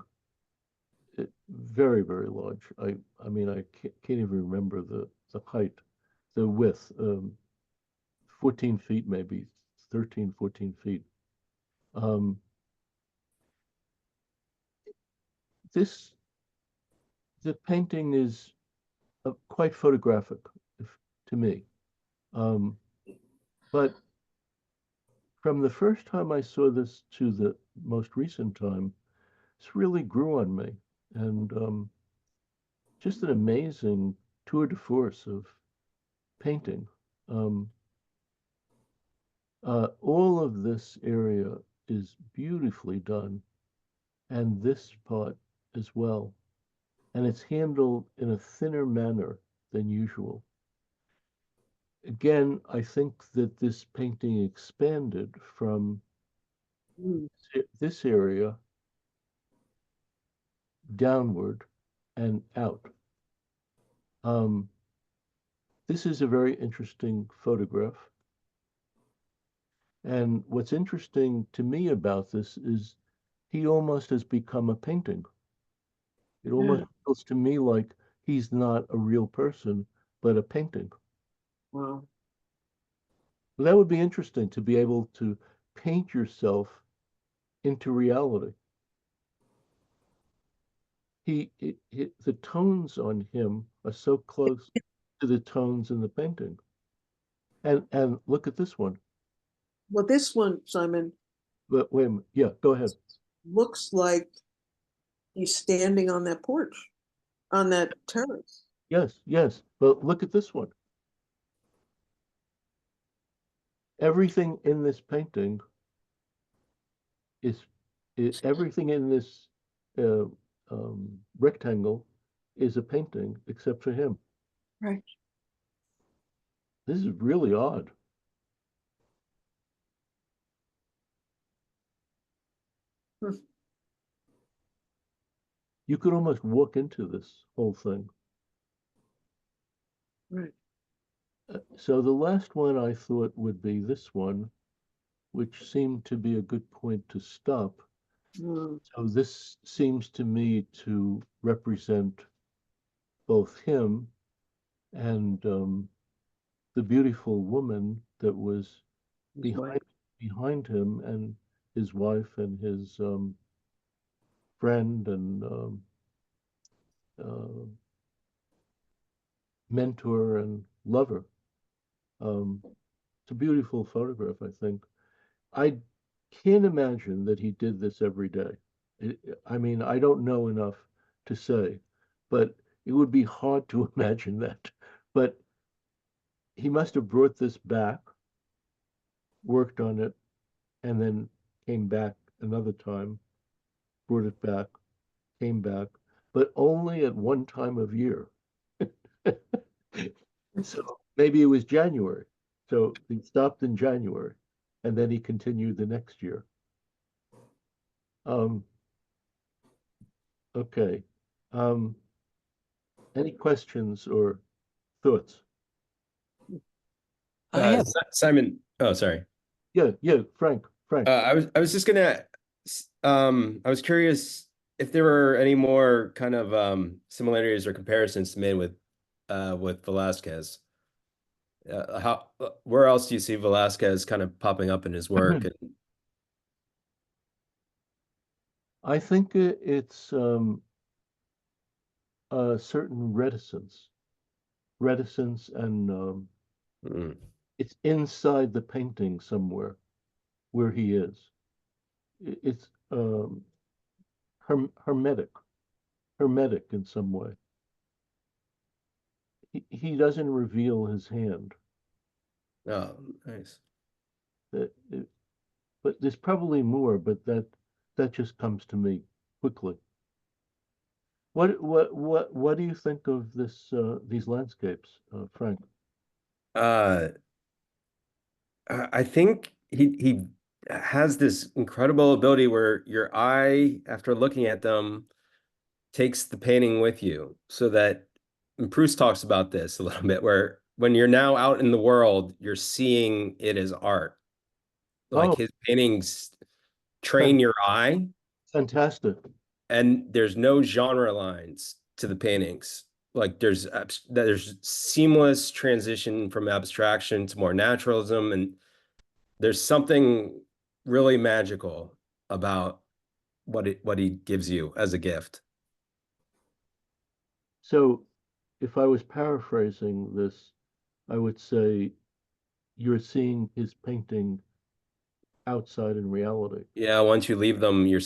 Very, very large. I mean, I can't even remember the height, the width, 14 feet, maybe 13, 14 feet. This, the painting is quite photographic to me. But from the first time I saw this to the most recent time, this really grew on me. And just an amazing tour de force of painting. All of this area is beautifully done, and this part as well. And it's handled in a thinner manner than usual. Again, I think that this painting expanded from this area downward and out. This is a very interesting photograph. And what's interesting to me about this is he almost has become a painting. It almost feels to me like he's not a real person, but a painting. Wow. That would be interesting to be able to paint yourself into reality. The tones on him are so close to the tones in the painting. And look at this one. Well, this one, Simon, But wait a minute. Yeah, go ahead. looks like he's standing on that porch, on that terrace. Yes, yes. But look at this one. Everything in this painting is, everything in this uh, rectangle is a painting except for him. Right. This is really odd. Hmm. You could almost walk into this whole thing. Right. So the last one I thought would be this one, which seemed to be a good point to stop. Mm. So this seems to me to represent both him and the beautiful woman that was His wife. behind him, and his wife and his friend and uh, mentor and lover. It's a beautiful photograph, I think. I can't imagine that he did this every day. I mean, I don't know enough to say, but it would be hard to imagine that. But he must have brought this back, worked on it, and then came back another time, brought it back, came back, but only at one time of year. So maybe it was January. So he stopped in January, and then he continued the next year. Um, okay. Any questions or thoughts? I have Simon. Oh, sorry. Yeah, yeah, Frank. I was just gonna. I was curious if there were any more kind of similarities or comparisons made with Velázquez. Where else do you see Velázquez kind of popping up in his work? And I think it's a certain reticence, and mm, it's inside the painting somewhere where he is. It's hermetic in some way. he doesn't reveal his hand. Oh, nice. But there's probably more, but that just comes to me quickly. What do you think of these landscapes, Frank? Uh, I think he has this incredible ability where your eye, after looking at them, takes the painting with you. So that, and Proust talks about this a little bit, where when you're now out in the world, you're seeing it as art. Like Oh, his paintings train your eye, fantastic. and there's no genre lines to the paintings. Like there's seamless transition from abstraction to more naturalism, and there's something really magical about what he gives you as a gift. So if I was paraphrasing this, I would say you're seeing his painting outside in reality. Yeah, once you leave them, you're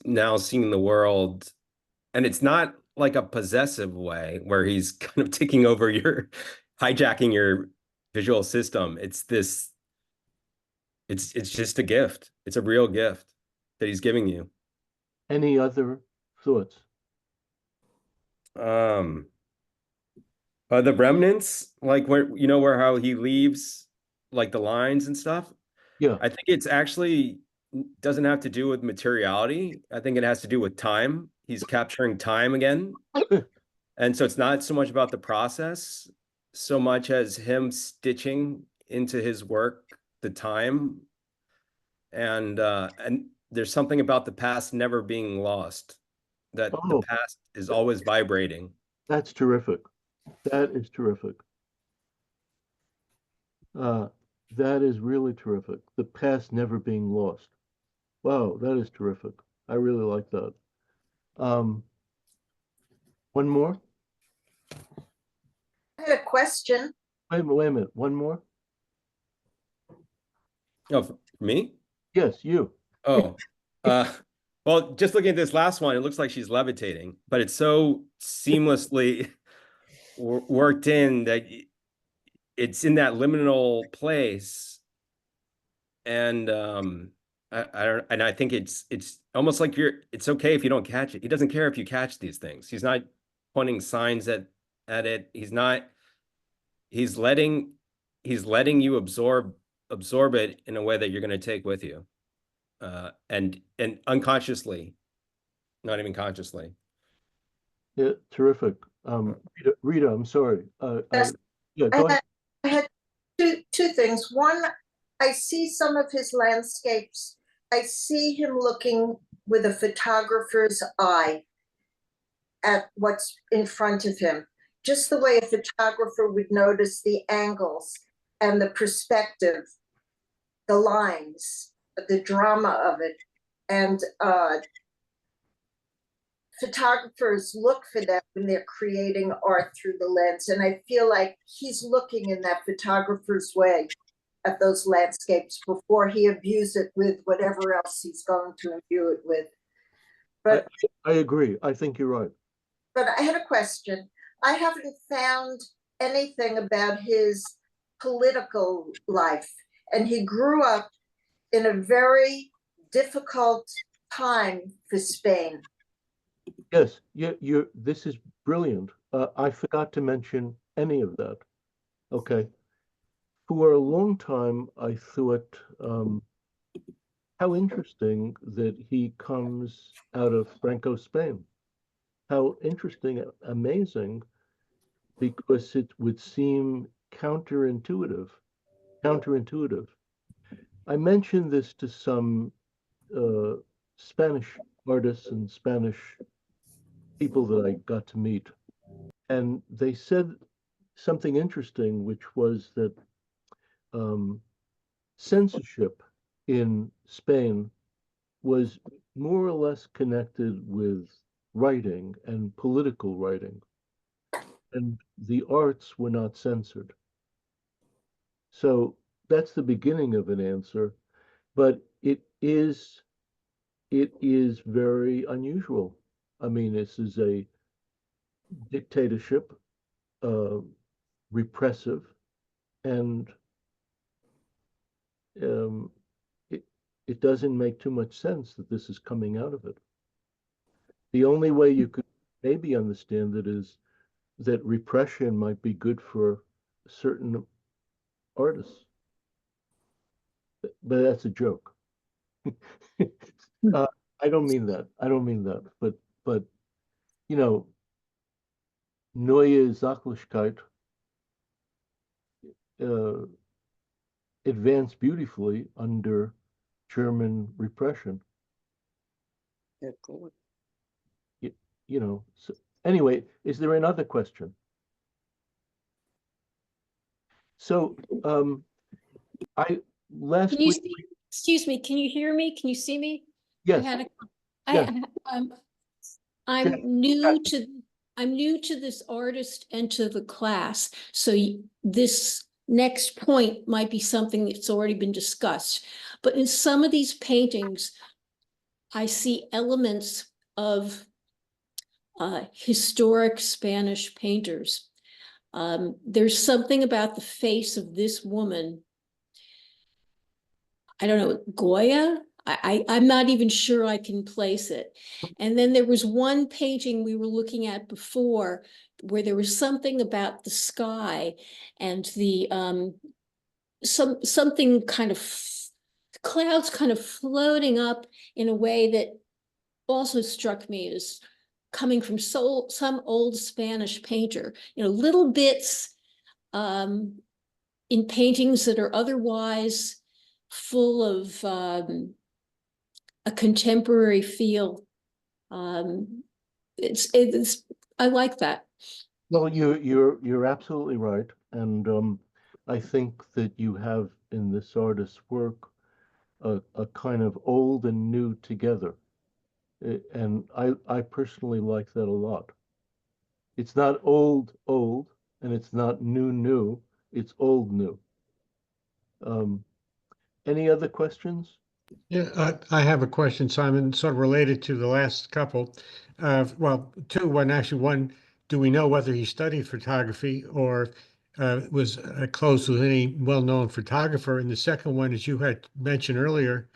now seeing the world, and it's not like a possessive way where he's kind of taking over your, hijacking your visual system. It's just a gift. It's a real gift that he's giving you. Any other thoughts? Um, the remnants, like where where how he leaves like the lines and stuff. Yeah. I think it's actually doesn't have to do with materiality. I think it has to do with time. He's capturing time again. And so it's not so much about the process, so much as him stitching into his work the time. And there's something about the past never being lost, that the Oh, past is always vibrating. that's terrific. That is terrific. Uh, that is really terrific. The past never being lost. Wow, that is terrific. I really like that. One more? I had a question. Wait a minute. One more? Oh, for me? Yes, you. Oh, well, just looking at this last one, it looks like she's levitating, but it's so seamlessly worked in that it's in that liminal place. And I don't, and I think it's almost like it's okay if you don't catch it. He doesn't care if you catch these things. He's not pointing signs at it. He's letting you absorb it in a way that you're going to take with you. And unconsciously, not even consciously. Yeah, terrific. Rita, I'm sorry. Yes. Yeah, go ahead. I had two things. One, I see some of his landscapes. I see him looking with a photographer's eye at what's in front of him, just the way a photographer would notice the angles and the perspective, the lines, the drama of it. And photographers look for that when they're creating art through the lens. And I feel like he's looking in that photographer's way at those landscapes before he imbues it with whatever else he's going to imbue it with. But I agree. I think you're right. But I had a question. I haven't found anything about his political life. And he grew up in a very difficult time for Spain. Yes, this is brilliant. I forgot to mention any of that. Okay. For a long time, I thought, how interesting that he comes out of Franco Spain. How interesting, amazing, because it would seem counterintuitive. I mentioned this to some Spanish artists and Spanish people that I got to meet, and they said something interesting, which was that censorship in Spain was more or less connected with writing and political writing, and the arts were not censored. So that's the beginning of an answer, but it is very unusual. I mean, this is a dictatorship. repressive, and it doesn't make too much sense that this is coming out of it. The only way you could maybe understand it is that repression might be good for certain artists. But that's a joke. I don't mean that. I don't mean that. But you know, Neue Sachlichkeit advanced beautifully under German repression. Yeah, cool. You know. So anyway, is there another question? So I last Can you week. see, excuse me, can you hear me? Can you see me? Yes. Yes. I'm Yes. new to, I'm new to this artist and to the class. So this next point might be something that's already been discussed. But in some of these paintings, I see elements of historic Spanish painters. There's something about the face of this woman. I don't know, Goya? I'm not even sure I can place it. And then there was one painting we were looking at before where there was something about the sky and the something kind of clouds kind of floating up in a way that also struck me as coming from some old Spanish painter. You know, little bits in paintings that are otherwise full of a contemporary feel. It's I like that. Well, you're absolutely right, and I think that you have in this artist's work a kind of old and new together, and I personally like that a lot. It's not old and it's not new. It's old new. Any other questions? Yeah, I have a question, Simon, sort of related to the last couple. Well, two. One, actually, one, do we know whether he studied photography or was close with any well-known photographer? And the second one, as you had mentioned earlier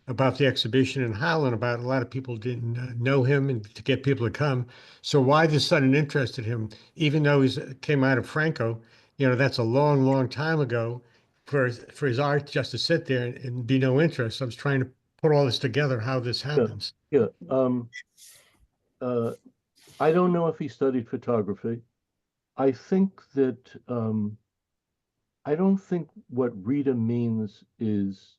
about the exhibition in Holland, about a lot of people didn't know him and to get people to come. So why this sudden interest in him, even though he came out of Franco, that's a long, long time ago for his art just to sit there and be no interest. I was trying to put all this together, how this happens. Yeah. I don't know if he studied photography. I think that I don't think what Rita means is.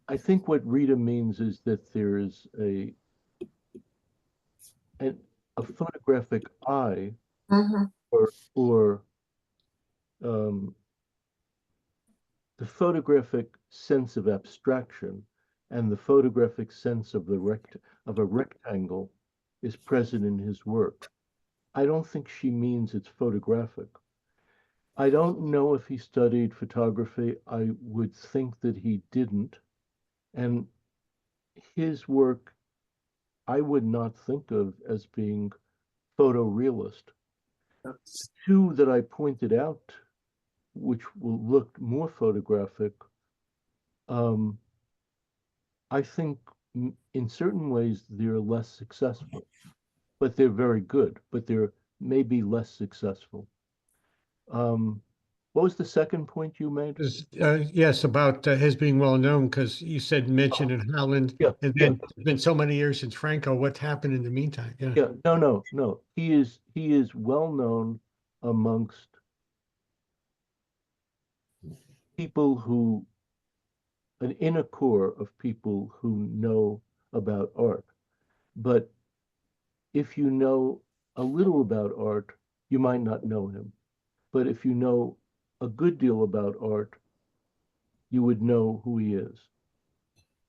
I think what Rita means is that there is a photographic eye or the photographic sense of abstraction and the photographic sense of a rectangle is present in his work. I don't think she means it's photographic. I don't know if he studied photography. I would think that he didn't. And his work, I would not think of as being photorealist. Two that I pointed out, which will look more photographic, I think in certain ways they're less successful, but they're very good, but they're maybe less successful. What was the second point you made? Yes, about his being well known, because you said mentioned in Holland, Yeah, and then it's been so many years since Franco. What's happened in the meantime? Yeah, no. He is well known amongst people who, an inner core of people who know about art. But if you know a little about art, you might not know him. But if you know a good deal about art, you would know who he is.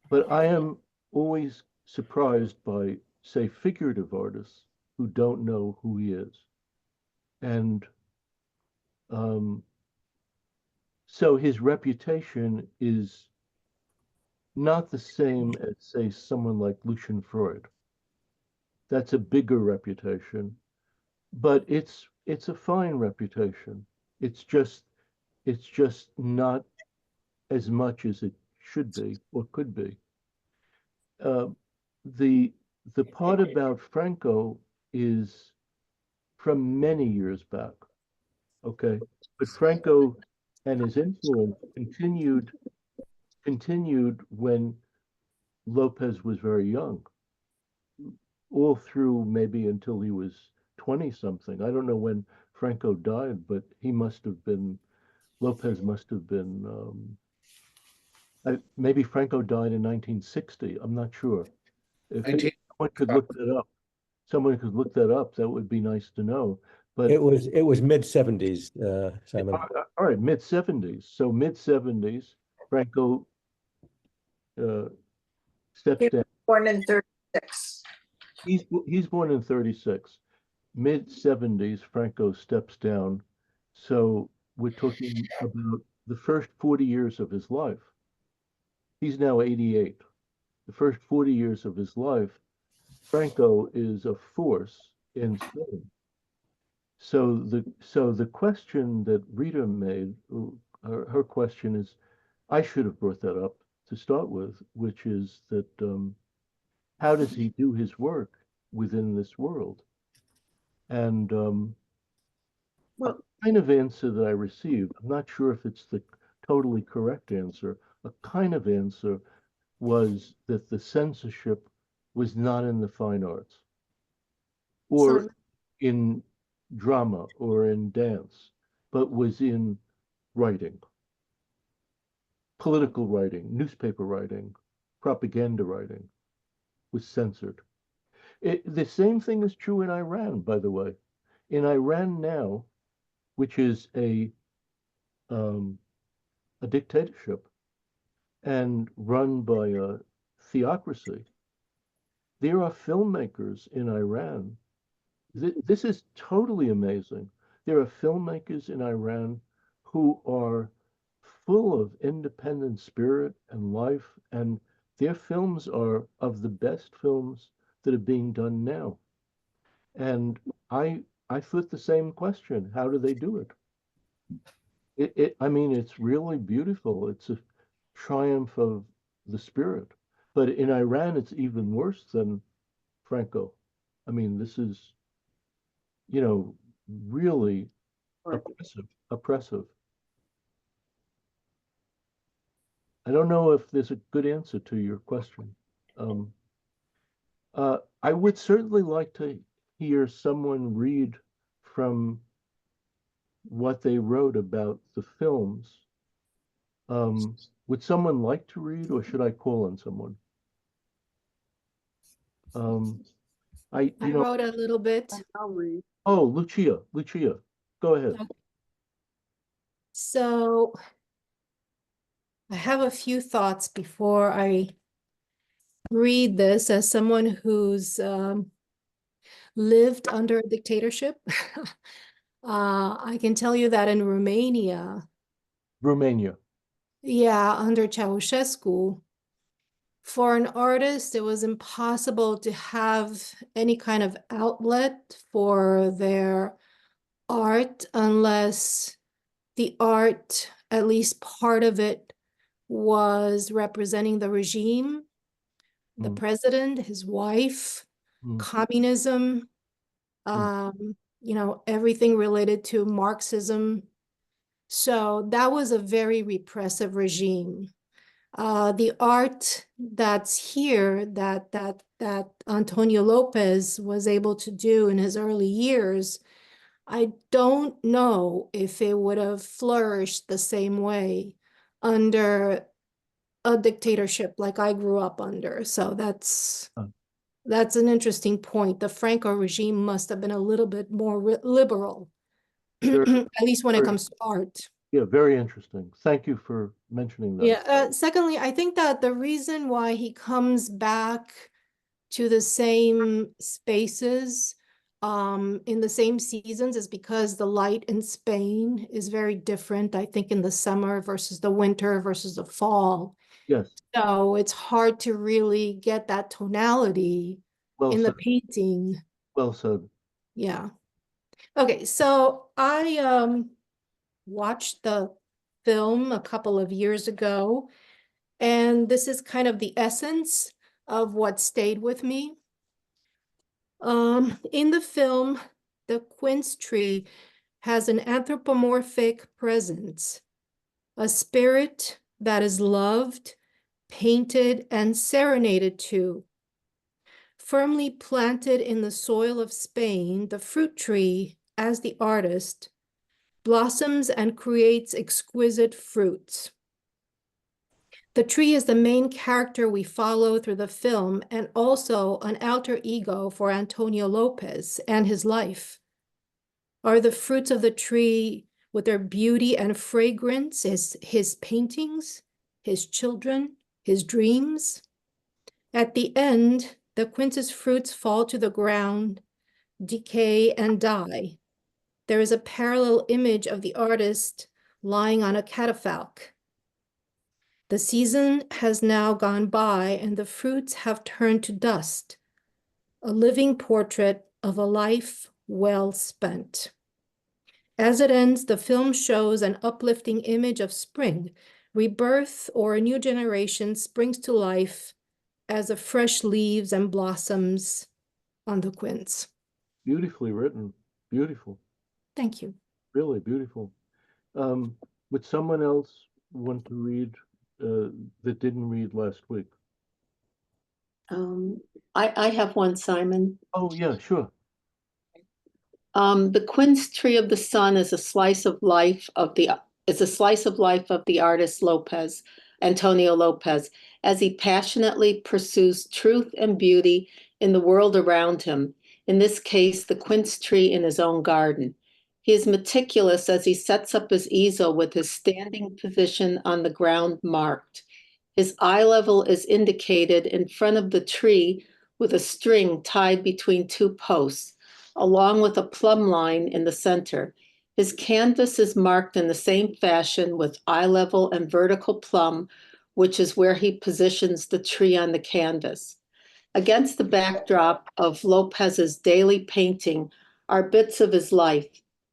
But I am always surprised by, say, figurative artists who don't know who he is. And so his reputation is not the same as, say, someone like Lucian Freud. That's a bigger reputation. but it's a fine reputation. It's just not as much as it should be or could be. Uh, the the part about Franco is from many years back, okay? But Franco and his influence continued when Lopez was very young, all through maybe until he was 20 something. I don't know when Franco died, but Lopez must have been, maybe Franco died in 1960. I'm not sure. If someone could look that up, that would be nice to know. But It was mid-70s, Simon. all right, mid-70s. So mid-70s, Franco steps down. Born in 36. He's born in 36. Mid-70s, Franco steps down. So we're talking about the first 40 years of his life. He's now 88. The first 40 years of his life, Franco is a force in Spain. So the question that Rita made, her question is, I should have brought that up to start with, which is that how does he do his work within this world? And Well, the kind of answer that I received, I'm not sure if it's the totally correct answer, a kind of answer was that the censorship was not in the fine arts or Simon, in drama or in dance, but was in writing, political writing, newspaper writing, propaganda writing was censored. The same thing is true in Iran, by the way. In Iran now, which is a dictatorship and run by a theocracy, there are filmmakers in Iran. This is totally amazing. There are filmmakers in Iran who are full of independent spirit and life, and their films are of the best films that are being done now. And I thought the same question. How do they do it? I mean, it's really beautiful. It's a triumph of the spirit. But in Iran, it's even worse than Franco. I mean, this is, really oppressive. I don't know if there's a good answer to your question. I would certainly like to hear someone read from what they wrote about the films. Would someone like to read, or should I call on someone? I wrote a little bit. I'll read. Oh, Lucia, go ahead. So I have a few thoughts before I read this as someone who's lived under a dictatorship. I can tell you that in Romania, yeah, under Ceausescu, for an artist, it was impossible to have any kind of outlet for their art unless the art, at least part of it, was representing the regime, the president, his wife, communism, everything related to Marxism. So that was a very repressive regime. The art that's here that Antonio Lopez was able to do in his early years, I don't know if it would have flourished the same way under a dictatorship like I grew up under. So that's an interesting point. The Franco regime must have been a little bit more liberal, at least when it comes to art. Yeah, very interesting. Thank you for mentioning that. Yeah. Secondly, I think that the reason why he comes back to the same spaces in the same seasons is because the light in Spain is very different, I think, in the summer versus the winter versus the fall. Yes. So it's hard to really get that tonality in the painting. Well said. Yeah. Okay, so I watched the film a couple of years ago, and this is kind of the essence of what stayed with me. In the film, the quince tree has an anthropomorphic presence, a spirit that is loved, painted, and serenaded to. Firmly planted in the soil of Spain, the fruit tree, as the artist, blossoms and creates exquisite fruits. The tree is the main character we follow through the film and also an alter ego for Antonio Lopez and his life. Are the fruits of the tree with their beauty and fragrance his paintings, his children, his dreams? At the end, the quince's fruits fall to the ground, decay, and die. There is a parallel image of the artist lying on a catafalque. The season has now gone by and the fruits have turned to dust, a living portrait of a life well spent. As it ends, the film shows an uplifting image of spring, rebirth, or a new generation springs to life as the fresh leaves and blossoms on the quince. Beautifully written. Beautiful. Thank you. Really beautiful. Would someone else want to read that didn't read last week? I have one, Simon. Oh, yeah, sure. The quince tree of the sun is a slice of life of the artist Lopez, Antonio Lopez, as he passionately pursues truth and beauty in the world around him, in this case, the quince tree in his own garden. He is meticulous as he sets up his easel with his standing position on the ground marked. His eye level is indicated in front of the tree with a string tied between two posts, along with a plumb line in the center. His canvas is marked in the same fashion with eye level and vertical plumb, which is where he positions the tree on the canvas. Against the backdrop of Lopez's daily painting are bits of his life,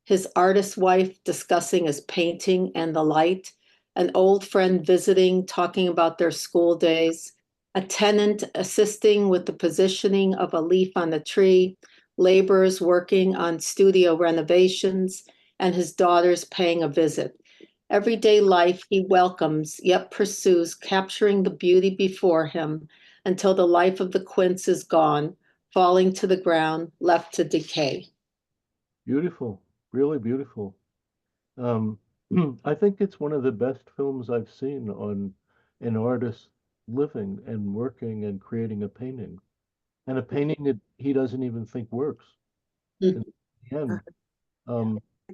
his artist wife discussing his painting and the light, an old friend visiting, talking about their school days, a tenant assisting with the positioning of a leaf on the tree, laborers working on studio renovations, and his daughters paying a visit. Everyday life he welcomes, yet pursues, capturing the beauty before him until the life of the quince is gone, falling to the ground, left to decay. Beautiful. Really beautiful. I think it's one of the best films I've seen on an artist living and working and creating a painting. And a painting that he doesn't even think works in the end.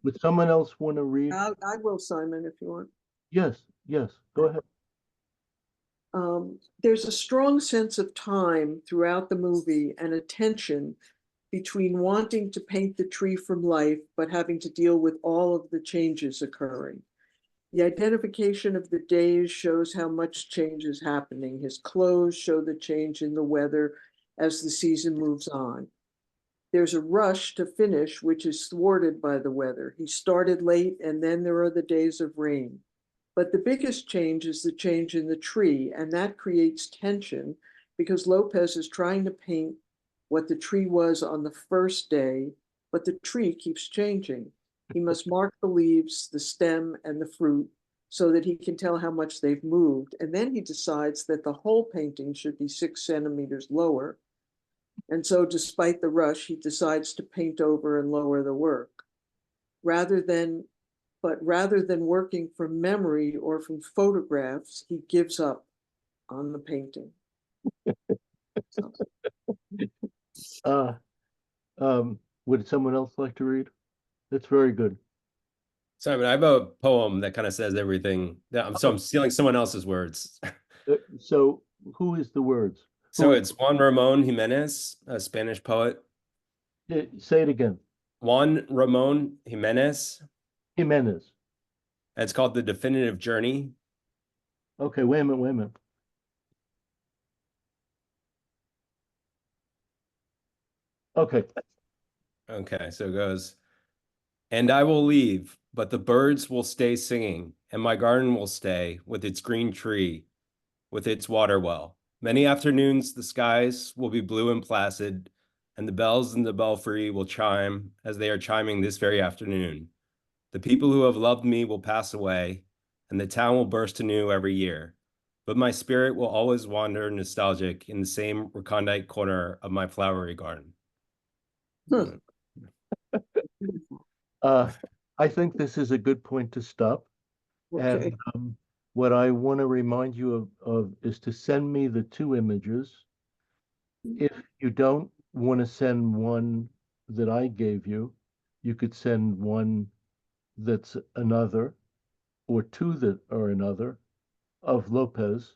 Would someone else want to read? I will, Simon, if you want. Yes, yes, go ahead. There's a strong sense of time throughout the movie and a tension between wanting to paint the tree from life, but having to deal with all of the changes occurring. The identification of the days shows how much change is happening. His clothes show the change in the weather as the season moves on. There's a rush to finish, which is thwarted by the weather. He started late, and then there are the days of rain. But the biggest change is the change in the tree, and that creates tension because Lopez is trying to paint what the tree was on the first day, but the tree keeps changing. He must mark the leaves, the stem, and the fruit so that he can tell how much they've moved. And then he decides that the whole painting should be 6 centimeters lower. And so despite the rush, he decides to paint over and lower the work. Rather than working from memory or from photographs, he gives up on the painting. Would someone else like to read? That's very good. Simon, I have a poem that kind of says everything. So I'm stealing someone else's words. So who is the words? So it's Juan Ramon Jimenez, a Spanish poet. Say it again. Juan Ramon Jimenez. Jimenez. It's called The Definitive Journey. Okay, wait a minute. Okay. Okay, so it goes, And I will leave, but the birds will stay singing, and my garden will stay with its green tree, with its water well. Many afternoons the skies will be blue and placid, and the bells in the belfry will chime as they are chiming this very afternoon. The people who have loved me will pass away, and the town will burst anew every year. But my spirit will always wander nostalgic in the same recondite corner of my flowery garden. Huh. I think this is a good point to stop. Okay. And what I want to remind you of is to send me the 2 images. If you don't want to send one that I gave you, you could send one that's another, or 2 that are another of Lopez,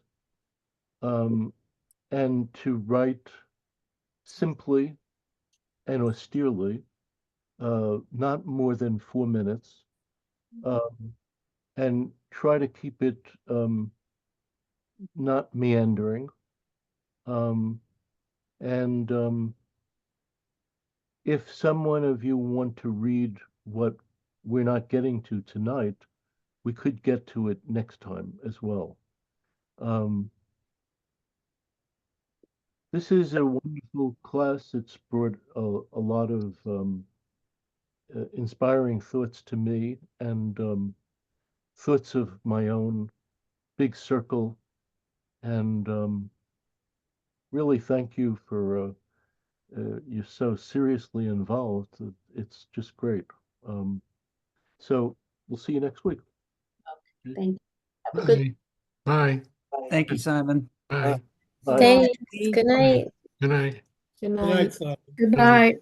and to write simply and austerely, not more than 4 minutes, and try to keep it not meandering. And if someone of you want to read what we're not getting to tonight, we could get to it next time as well. This is a wonderful class. It's brought a lot of inspiring thoughts to me, and thoughts of my own big circle. And really thank you for you're so seriously involved. It's just great. So we'll see you next week. Thank you. Have a good Bye. Thank you, Simon. Bye. Bye. day. Thanks. Good night. Good night. Good Good night. night, Simon. Goodbye.